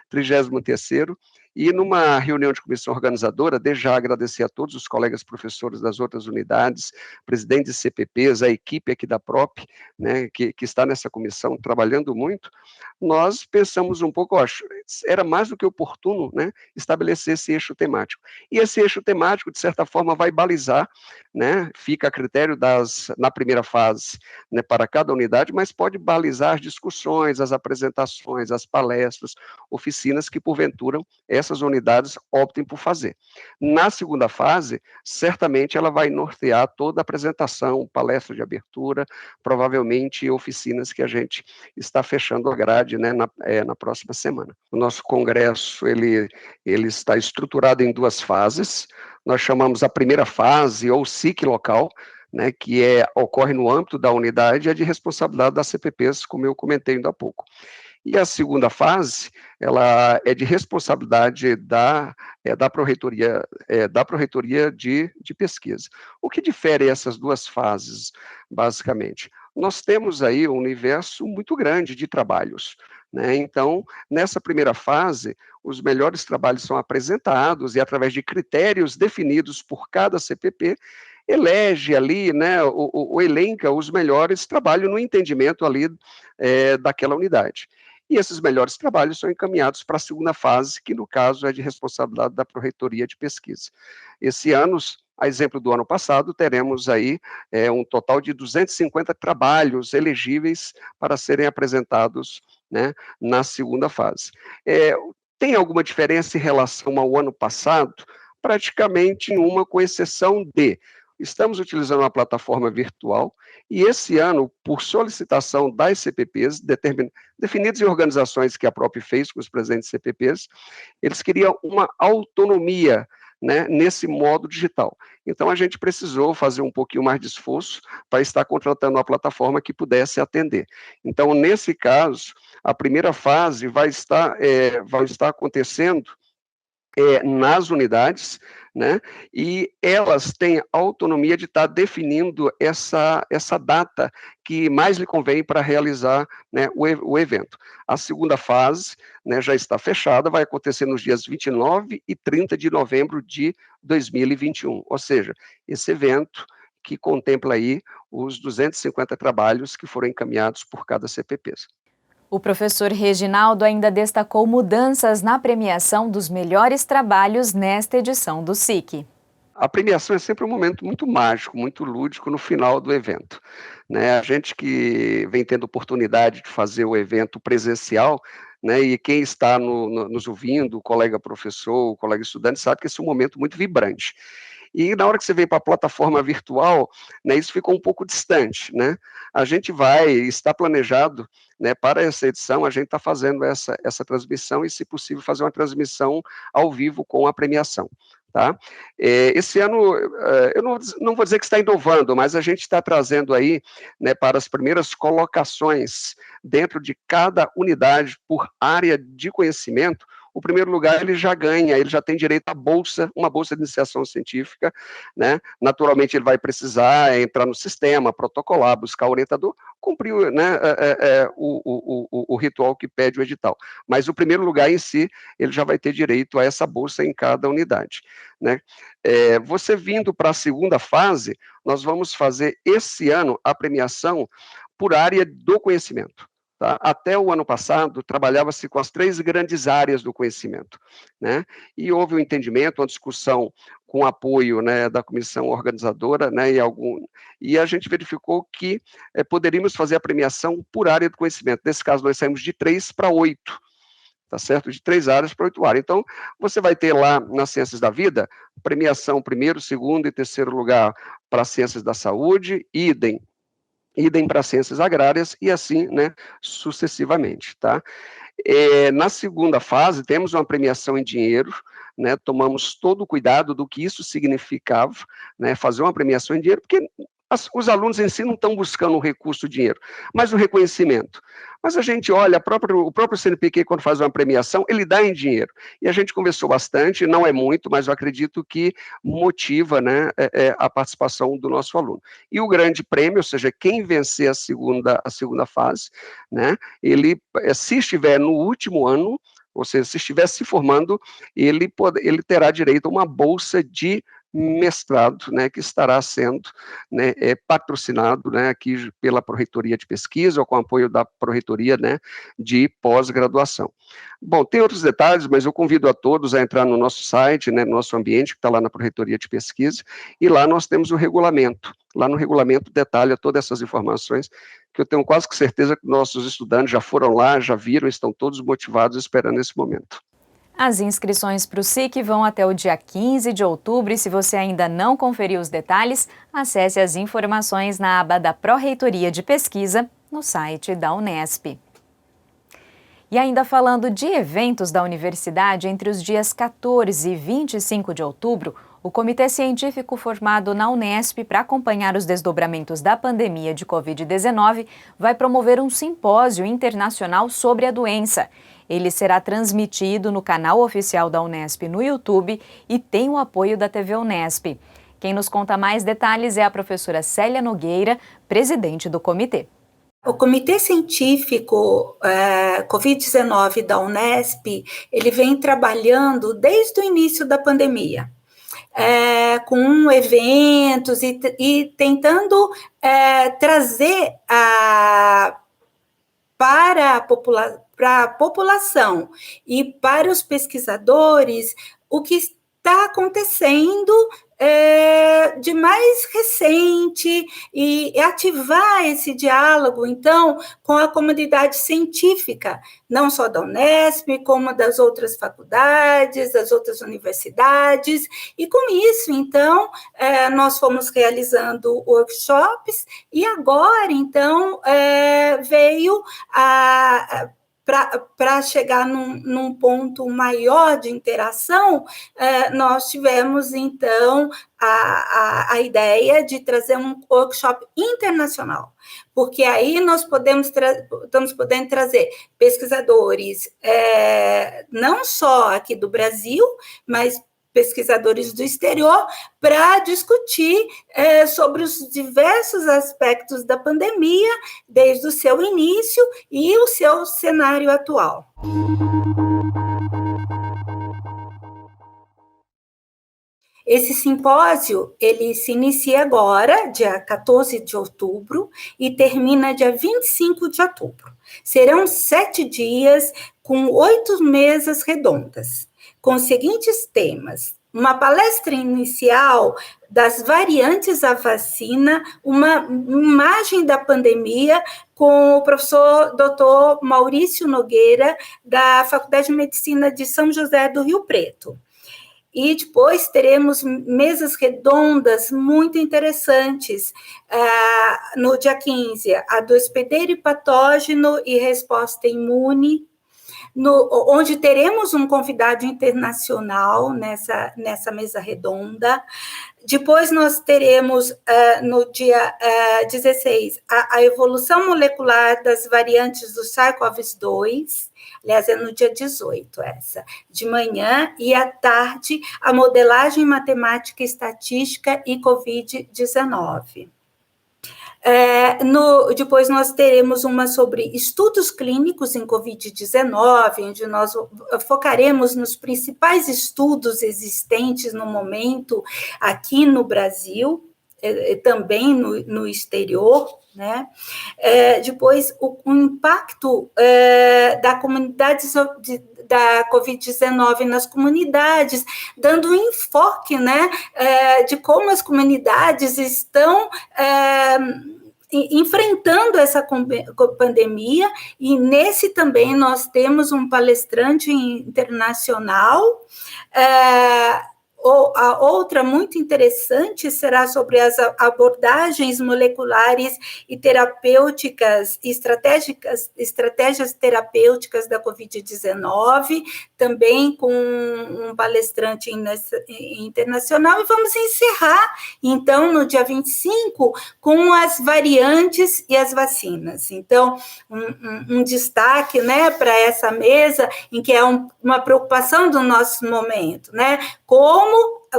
33º, e numa reunião de comissão organizadora, desde já agradecer a todos os colegas professores das outras unidades, presidentes de CPPs, a equipe aqui da PROP, né, que está nessa comissão trabalhando muito, nós pensamos um pouco, era mais do que oportuno, né, estabelecer esse eixo temático. E esse eixo temático, de certa forma, vai balizar, né, fica a critério na primeira fase, né, para cada unidade, mas pode balizar as discussões, as apresentações, as palestras, oficinas que, porventura, essas unidades optem por fazer. Na segunda fase, certamente ela vai nortear toda a apresentação, palestra de abertura, provavelmente oficinas que a gente está fechando a grade, né, na próxima semana. O nosso congresso, ele está estruturado em 2 fases. Nós chamamos a primeira fase, ou SIC local, né, que ocorre no âmbito da unidade, é de responsabilidade das CPPs, como eu comentei ainda há pouco. E a segunda fase, ela é de responsabilidade da Pró-Reitoria de Pesquisa. O que difere essas 2 fases, basicamente? Nós temos aí um universo muito grande de trabalhos, né? Então, nessa primeira fase, os melhores trabalhos são apresentados e, através de critérios definidos por cada CPP, elege ali, né, ou elenca os melhores trabalhos no entendimento ali daquela unidade. E esses melhores trabalhos são encaminhados para a segunda fase, que no caso é de responsabilidade da Pró-Reitoria de Pesquisa. Esse ano, A exemplo do ano passado, teremos aí um total de 250 trabalhos elegíveis para serem apresentados, né, na segunda fase. Tem alguma diferença em relação ao ano passado? Praticamente nenhuma, com exceção de estamos utilizando uma plataforma virtual e esse ano, por solicitação das CPPs, definidos em organizações que a própria fez com os presentes CPPs, eles queriam uma autonomia, né, nesse modo digital. Então, a gente precisou fazer um pouquinho mais de esforço para estar contratando uma plataforma que pudesse atender. Então, nesse caso, a primeira fase vai estar acontecendo nas unidades, né, e elas têm autonomia de estar definindo essa data que mais lhe convém para realizar, né, o evento. A segunda fase, né, já está fechada, vai acontecer nos dias 29 e 30 de novembro de 2021, ou seja, esse evento que contempla aí os 250 trabalhos que foram encaminhados por cada CPP. O professor Reginaldo ainda destacou mudanças na premiação dos melhores trabalhos nesta edição do SIC. A premiação é sempre um momento muito mágico, muito lúdico no final do evento, né? A gente que vem tendo oportunidade de fazer o evento presencial, né, e quem está nos ouvindo, o colega professor, o colega estudante, sabe que esse é um momento muito vibrante. E na hora que você vem para a plataforma virtual, né, isso ficou um pouco distante, né? A gente está planejado, né, para essa edição, a gente está fazendo essa transmissão e, se possível, fazer uma transmissão ao vivo com a premiação. Tá? Esse ano, eu não vou dizer que está inovando, mas a gente está trazendo aí, né, para as primeiras colocações dentro de cada unidade por área de conhecimento. O primeiro lugar ele já ganha, ele já tem direito a uma bolsa de iniciação científica, né? Naturalmente ele vai precisar entrar no sistema, protocolar, buscar o orientador, cumprir, né, o ritual que pede o edital. Mas o primeiro lugar em si, ele já vai ter direito a essa bolsa em cada unidade, né? Você vindo para a segunda fase, nós vamos fazer esse ano a premiação por área do conhecimento. Tá? Até o ano passado, trabalhava-se com as 3 grandes áreas do conhecimento, né? E houve um entendimento, uma discussão com apoio, né, da comissão organizadora, né, e a gente verificou que poderíamos fazer a premiação por área do conhecimento. Nesse caso, nós saímos de 3 para 8, tá certo? De 3 áreas para 8 áreas. Então, você vai ter lá nas Ciências da Vida, premiação primeiro, segundo e terceiro lugar para Ciências da Saúde, idem para ciências agrárias e assim, né, sucessivamente, tá? Na segunda fase, temos uma premiação em dinheiro, né, tomamos todo o cuidado do que isso significava, né, fazer uma premiação em dinheiro, porque os alunos em si não estão buscando o recurso, o dinheiro, mas o reconhecimento. Mas a gente olha, o próprio CNPq, quando faz uma premiação, ele dá em dinheiro. E a gente conversou bastante, não é muito, mas eu acredito que motiva, né, a participação do nosso aluno. E o grande prêmio, ou seja, quem vencer a segunda fase, né, ele, se estiver no último ano, ou seja, se estiver se formando, ele terá direito a uma bolsa de mestrado, né, que estará sendo, né, patrocinado, né, aqui pela Pró-Reitoria de Pesquisa ou com apoio da Pró-Reitoria, né, de pós-graduação. Bom, tem outros detalhes, mas eu convido a todos a entrar no nosso site, né, no nosso ambiente, que está lá na Pró-Reitoria de Pesquisa, e lá nós temos o regulamento. Lá no regulamento detalha todas essas informações, que eu tenho quase que certeza que nossos estudantes já foram lá, já viram, estão todos motivados esperando esse momento. As inscrições para o SIC vão até o dia 15 de outubro e se você ainda não conferiu os detalhes, acesse as informações na aba da Pró-Reitoria de Pesquisa no site da Unesp. E ainda falando de eventos da universidade, entre os dias 14 e 25 de outubro, o Comitê Científico formado na Unesp para acompanhar os desdobramentos da pandemia de Covid-19 vai promover um simpósio internacional sobre a doença. Ele será transmitido no canal oficial da Unesp no YouTube e tem o apoio da TV Unesp. Quem nos conta mais detalhes é a professora Célia Nogueira, presidente do comitê. O Comitê Científico Covid-19 da Unesp, ele vem trabalhando desde o início da pandemia, com eventos e tentando trazer para a população e para os pesquisadores o que está acontecendo de mais recente e ativar esse diálogo, então, com a comunidade científica, não só da Unesp, como das outras faculdades, das outras universidades, e com isso, então, nós fomos realizando workshops, e agora, então, veio para chegar num ponto maior de interação, nós tivemos, então, a ideia de trazer um workshop internacional, porque aí nós estamos podendo trazer pesquisadores não só aqui do Brasil, mas pesquisadores do exterior, para discutir sobre os diversos aspectos da pandemia, desde o seu início e o seu cenário atual. Esse simpósio, ele se inicia agora, dia 14 de outubro, e termina dia 25 de outubro. Serão 7 dias com 8 mesas redondas, com os seguintes temas: uma palestra inicial das variantes da vacina, uma imagem da pandemia, com o professor Dr. Maurício Nogueira, da Faculdade de Medicina de São José do Rio Preto. E depois teremos mesas redondas muito interessantes. No dia 15, a do hospedeiro e patógeno e resposta imune, onde teremos um convidado internacional nessa mesa redonda. Depois nós teremos, no dia 16, a evolução molecular das variantes do SARS-CoV-2, aliás, é no dia 18 essa, de manhã, e à tarde, a modelagem matemática e estatística e Covid-19. Depois nós teremos uma sobre estudos clínicos em Covid-19, onde nós focaremos nos principais estudos existentes no momento aqui no Brasil, também no exterior, né? Depois, o impacto da comunidade da Covid-19 nas comunidades, dando um enfoque, né, de como as comunidades estão enfrentando essa pandemia, e nesse também nós temos um palestrante internacional. A outra muito interessante será sobre as abordagens moleculares e terapêuticas, estratégias terapêuticas da Covid-19, também com um palestrante internacional, e vamos encerrar, então, no dia 25, com as variantes e as vacinas. Então, um destaque, né, para essa mesa, em que é uma preocupação do nosso momento, né, como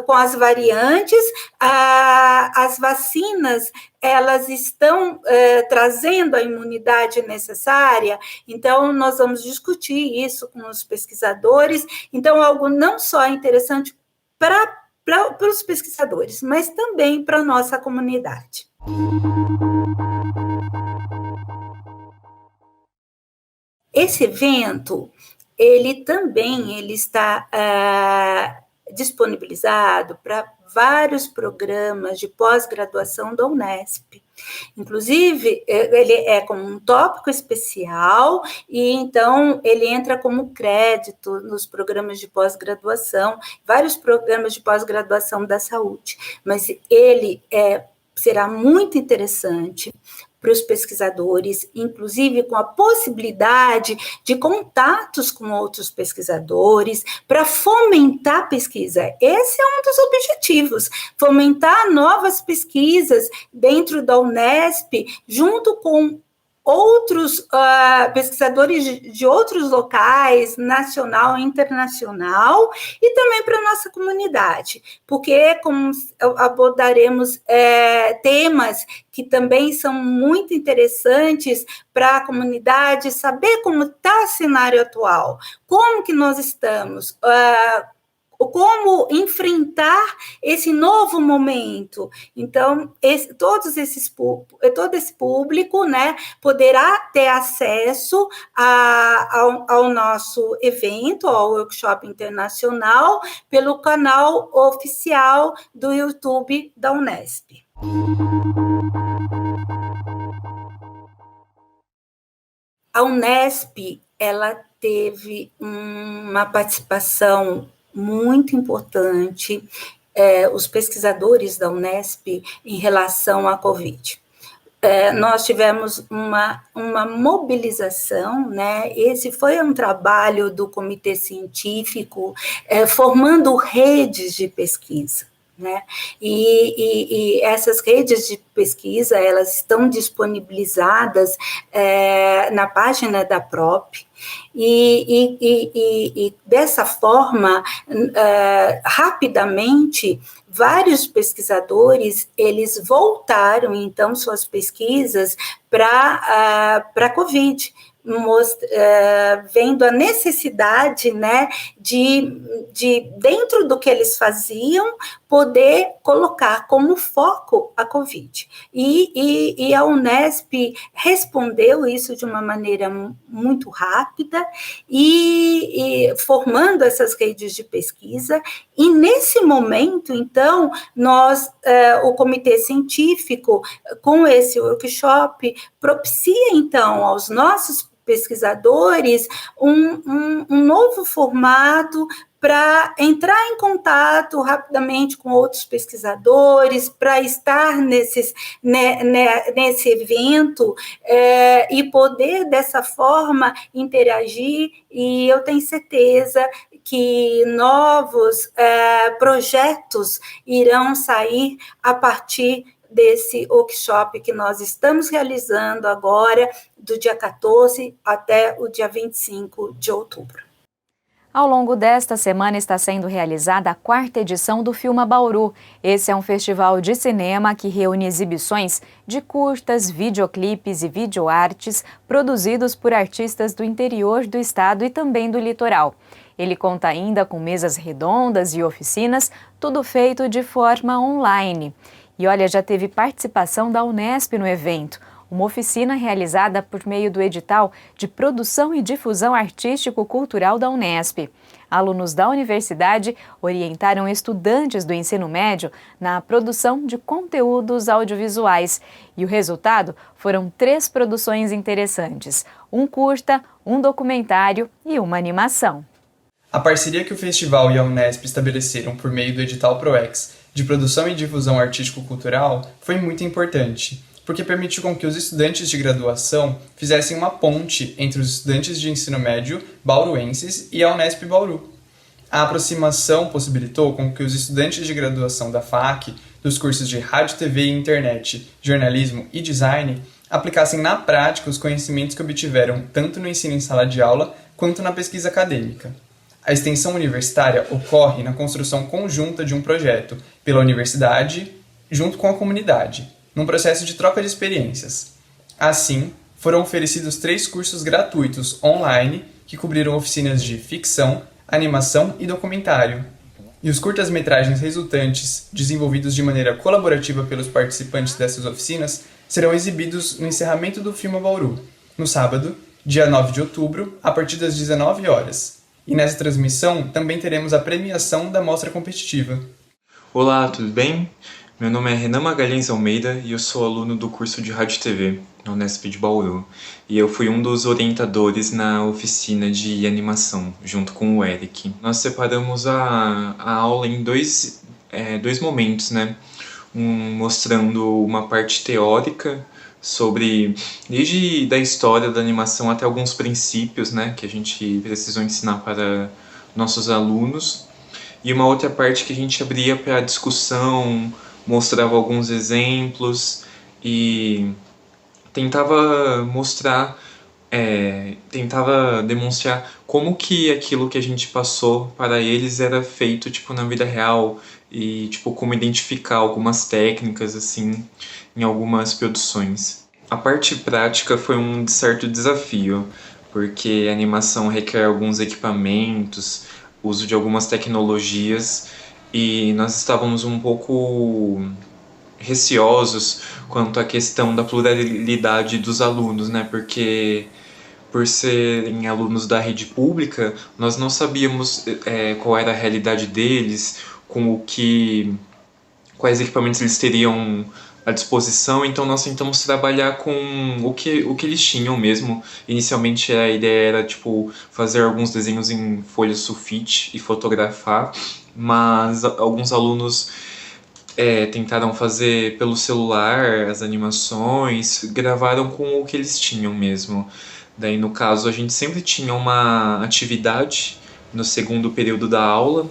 com as variantes, as vacinas, elas estão trazendo a imunidade necessária. Então, nós vamos discutir isso com os pesquisadores. Então, algo não só interessante para os pesquisadores, mas também para a nossa comunidade. Esse evento, ele está disponibilizado para vários programas de pós-graduação da Unesp. Inclusive, ele é como um tópico especial, e então ele entra como crédito nos programas de pós-graduação, vários programas de pós-graduação da saúde, mas ele será muito interessante para os pesquisadores, inclusive com a possibilidade de contatos com outros pesquisadores, para fomentar a pesquisa. Esse é um dos objetivos, fomentar novas pesquisas dentro da Unesp, junto com outros pesquisadores de outros locais, nacional e internacional, e também para a nossa comunidade, porque como abordaremos temas que também são muito interessantes para a comunidade saber como está o cenário atual, como que nós estamos, como enfrentar esse novo momento. Então, todo esse público, né, poderá ter acesso ao nosso evento, ao workshop internacional, pelo canal oficial do YouTube da Unesp. A Unesp, ela teve uma participação muito importante, os pesquisadores da Unesp, em relação à Covid. Nós tivemos uma mobilização, né? Esse foi um trabalho do comitê científico, formando redes de pesquisa, né? E essas redes de pesquisa, elas estão disponibilizadas na página da PROP, e dessa forma, rapidamente, vários pesquisadores, eles voltaram, então, suas pesquisas para a Covid, vendo a necessidade, né, de, dentro do que eles faziam, poder colocar como foco a Covid. E a Unesp respondeu isso de uma maneira muito rápida, e formando essas redes de pesquisa, e nesse momento, então, o comitê científico, com esse workshop, propicia, então, aos nossos pesquisadores um novo formato para entrar em contato rapidamente com outros pesquisadores, para estar nesse evento e poder, dessa forma, interagir, e eu tenho certeza que novos projetos irão sair a partir desse workshop que nós estamos realizando agora, do dia 14 até o dia 25 de outubro. Ao longo desta semana está sendo realizada a 4ª edição do Filma Bauru. Esse é um festival de cinema que reúne exibições de curtas, videoclipes e videoartes produzidos por artistas do interior do estado e também do litoral. Ele conta ainda com mesas redondas e oficinas, tudo feito de forma online. E olha, já teve participação da Unesp no evento, uma oficina realizada por meio do edital de Produção e Difusão Artístico-Cultural da Unesp. Alunos da universidade orientaram estudantes do ensino médio na produção de conteúdos audiovisuais. E o resultado foram 3 produções interessantes: um curta, um documentário e uma animação. A parceria que o festival e a Unesp estabeleceram por meio do edital PROEX de Produção e Difusão Artístico-Cultural foi muito importante, porque permitiu com que os estudantes de graduação fizessem uma ponte entre os estudantes de ensino médio bauruenses e a Unesp Bauru. A aproximação possibilitou com que os estudantes de graduação da FAC, dos cursos de Rádio, TV e Internet, Jornalismo e Design, aplicassem na prática os conhecimentos que obtiveram tanto no ensino em sala de aula quanto na pesquisa acadêmica. A extensão universitária ocorre na construção conjunta de um projeto pela universidade junto com a comunidade, num processo de troca de experiências. Assim, foram oferecidos 3 cursos gratuitos online que cobriram oficinas de ficção, animação e documentário. E os curtas-metragens resultantes, desenvolvidos de maneira colaborativa pelos participantes dessas oficinas, serão exibidos no encerramento do Filma Bauru, no sábado, dia 9 de outubro, a partir das 19 horas. E nessa transmissão também teremos a premiação da mostra competitiva. Olá, tudo bem? Meu nome é Renan Magalhães Almeida e eu sou aluno do curso de Rádio e TV, na Unesp de Bauru. E eu fui um dos orientadores na oficina de animação, junto com o Eric. Nós separamos a aula em dois momentos, né? Mostrando uma parte teórica sobre, desde da história da animação até alguns princípios, né? Que a gente precisou ensinar para nossos alunos. E uma outra parte que a gente abria para discussão, mostrava alguns exemplos e tentava demonstrar como que aquilo que a gente passou para eles era feito na vida real e como identificar algumas técnicas assim em algumas produções. A parte prática foi um certo desafio, porque a animação requer alguns equipamentos, uso de algumas tecnologias e nós estávamos um pouco receosos quanto à questão da pluralidade dos alunos, né? Porque por serem alunos da rede pública, nós não sabíamos qual era a realidade deles, quais equipamentos eles teriam à disposição, então nós tentamos trabalhar com o que eles tinham mesmo. Inicialmente a ideia era tipo fazer alguns desenhos em folha sulfite e fotografar, mas alguns alunos tentaram fazer pelo celular as animações, gravaram com o que eles tinham mesmo. Daí, no caso, a gente sempre tinha uma atividade no segundo período da aula,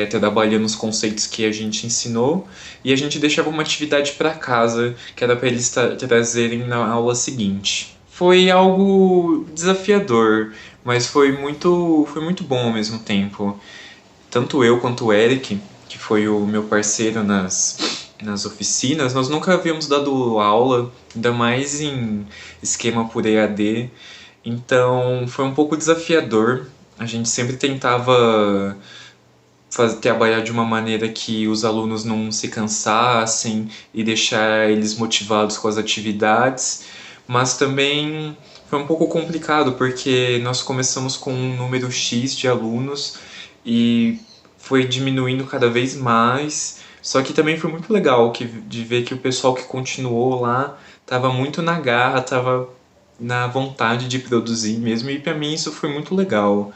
trabalhando os conceitos que a gente ensinou, e a gente deixava uma atividade para casa, que era para eles trazerem na aula seguinte. Foi algo desafiador, mas foi muito bom ao mesmo tempo. Tanto eu quanto o Eric, que foi o meu parceiro nas oficinas, nós nunca havíamos dado aula, ainda mais em esquema por EAD, então foi um pouco desafiador. A gente sempre tentava trabalhar de uma maneira que os alunos não se cansassem e deixar eles motivados com as atividades, mas também foi um pouco complicado porque nós começamos com um número X de alunos e foi diminuindo cada vez mais, só que também foi muito legal de ver que o pessoal que continuou lá estava muito na garra, estava na vontade de produzir mesmo, e para mim isso foi muito legal.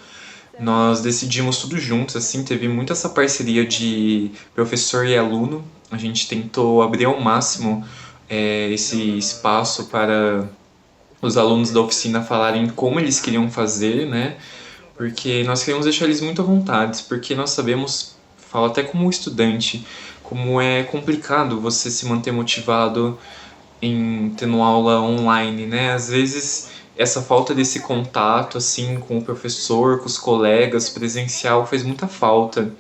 Nós decidimos tudo juntos, assim, teve muito essa parceria de professor e aluno. A gente tentou abrir ao máximo esse espaço para os alunos da oficina falarem como eles queriam fazer, né? Porque nós queremos deixar eles muito à vontade, porque nós sabemos, falo até como estudante, como é complicado você se manter motivado tendo aula online, né? Às vezes essa falta desse contato assim com o professor, com os colegas, presencial, faz muita falta.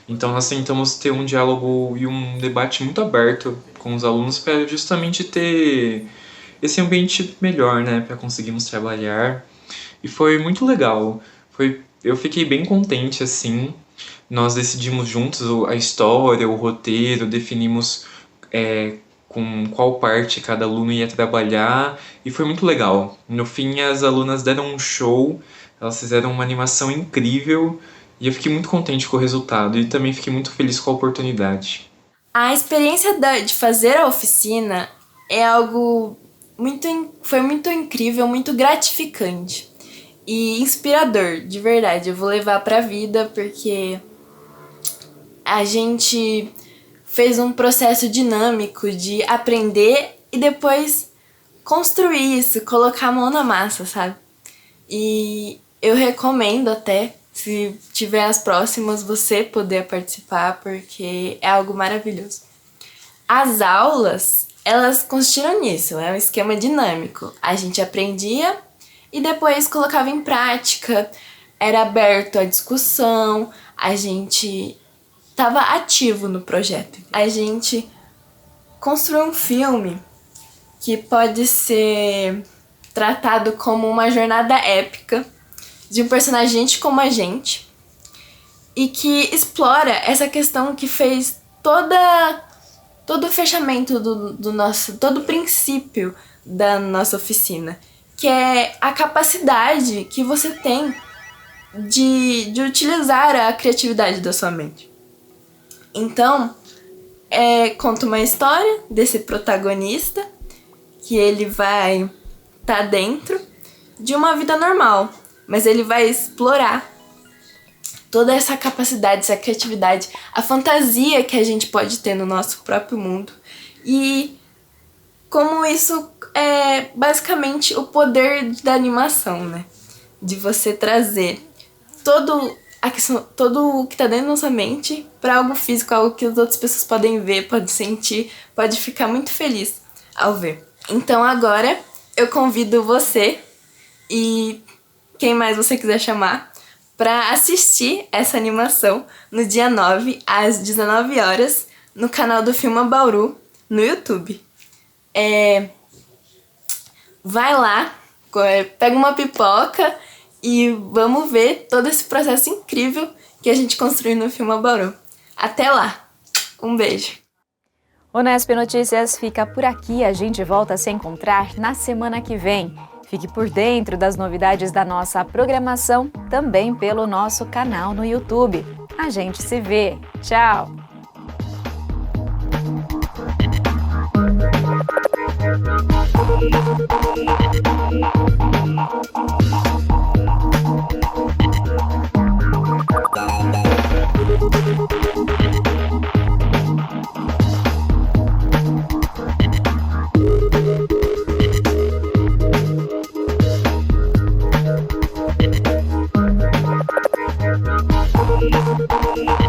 Então nós tentamos ter um diálogo e um debate muito aberto com os alunos para justamente ter esse ambiente melhor, né? Para conseguirmos trabalhar. E foi muito legal. Eu fiquei bem contente assim. Nós decidimos juntos a história, o roteiro, definimos com qual parte cada aluno ia trabalhar, e foi muito legal. No fim, as alunas deram um show, elas fizeram uma animação incrível, e eu fiquei muito contente com o resultado, e também fiquei muito feliz com a oportunidade. A experiência de fazer a oficina é algo foi muito incrível, muito gratificante e inspirador, de verdade. Eu vou levar pra vida, porque a gente fez um processo dinâmico de aprender e depois construir isso, colocar a mão na massa, sabe? E eu recomendo até, se tiver as próximas, você poder participar, porque é algo maravilhoso. As aulas, elas consistiram nisso, é um esquema dinâmico. A gente aprendia e depois colocava em prática, era aberto à discussão, a gente estava ativo no projeto. A gente construiu um filme que pode ser tratado como uma jornada épica de um personagem como a gente, e que explora essa questão que fez todo o fechamento do nosso, todo o princípio da nossa oficina, que é a capacidade que você tem de utilizar a criatividade da sua mente. Então, conta uma história desse protagonista, que ele vai estar dentro de uma vida normal, mas ele vai explorar toda essa capacidade, essa criatividade, a fantasia que a gente pode ter no nosso próprio mundo, e como isso é basicamente o poder da animação, né? De você trazer todo o que está dentro da nossa mente para algo físico, algo que as outras pessoas podem ver, podem sentir, pode ficar muito feliz ao ver. Então agora eu convido você e quem mais você quiser chamar para assistir essa animação no dia 9, às 19 horas, no canal do Filma Bauru, no YouTube. Vai lá, pega uma pipoca e vamos ver todo esse processo incrível que a gente construiu no Filma Bauru. Até lá! Um beijo! O Unesp Notícias fica por aqui, a gente volta a se encontrar na semana que vem. Fique por dentro das novidades da nossa programação, também pelo nosso canal no YouTube. A gente se vê. Tchau! We'll be right back.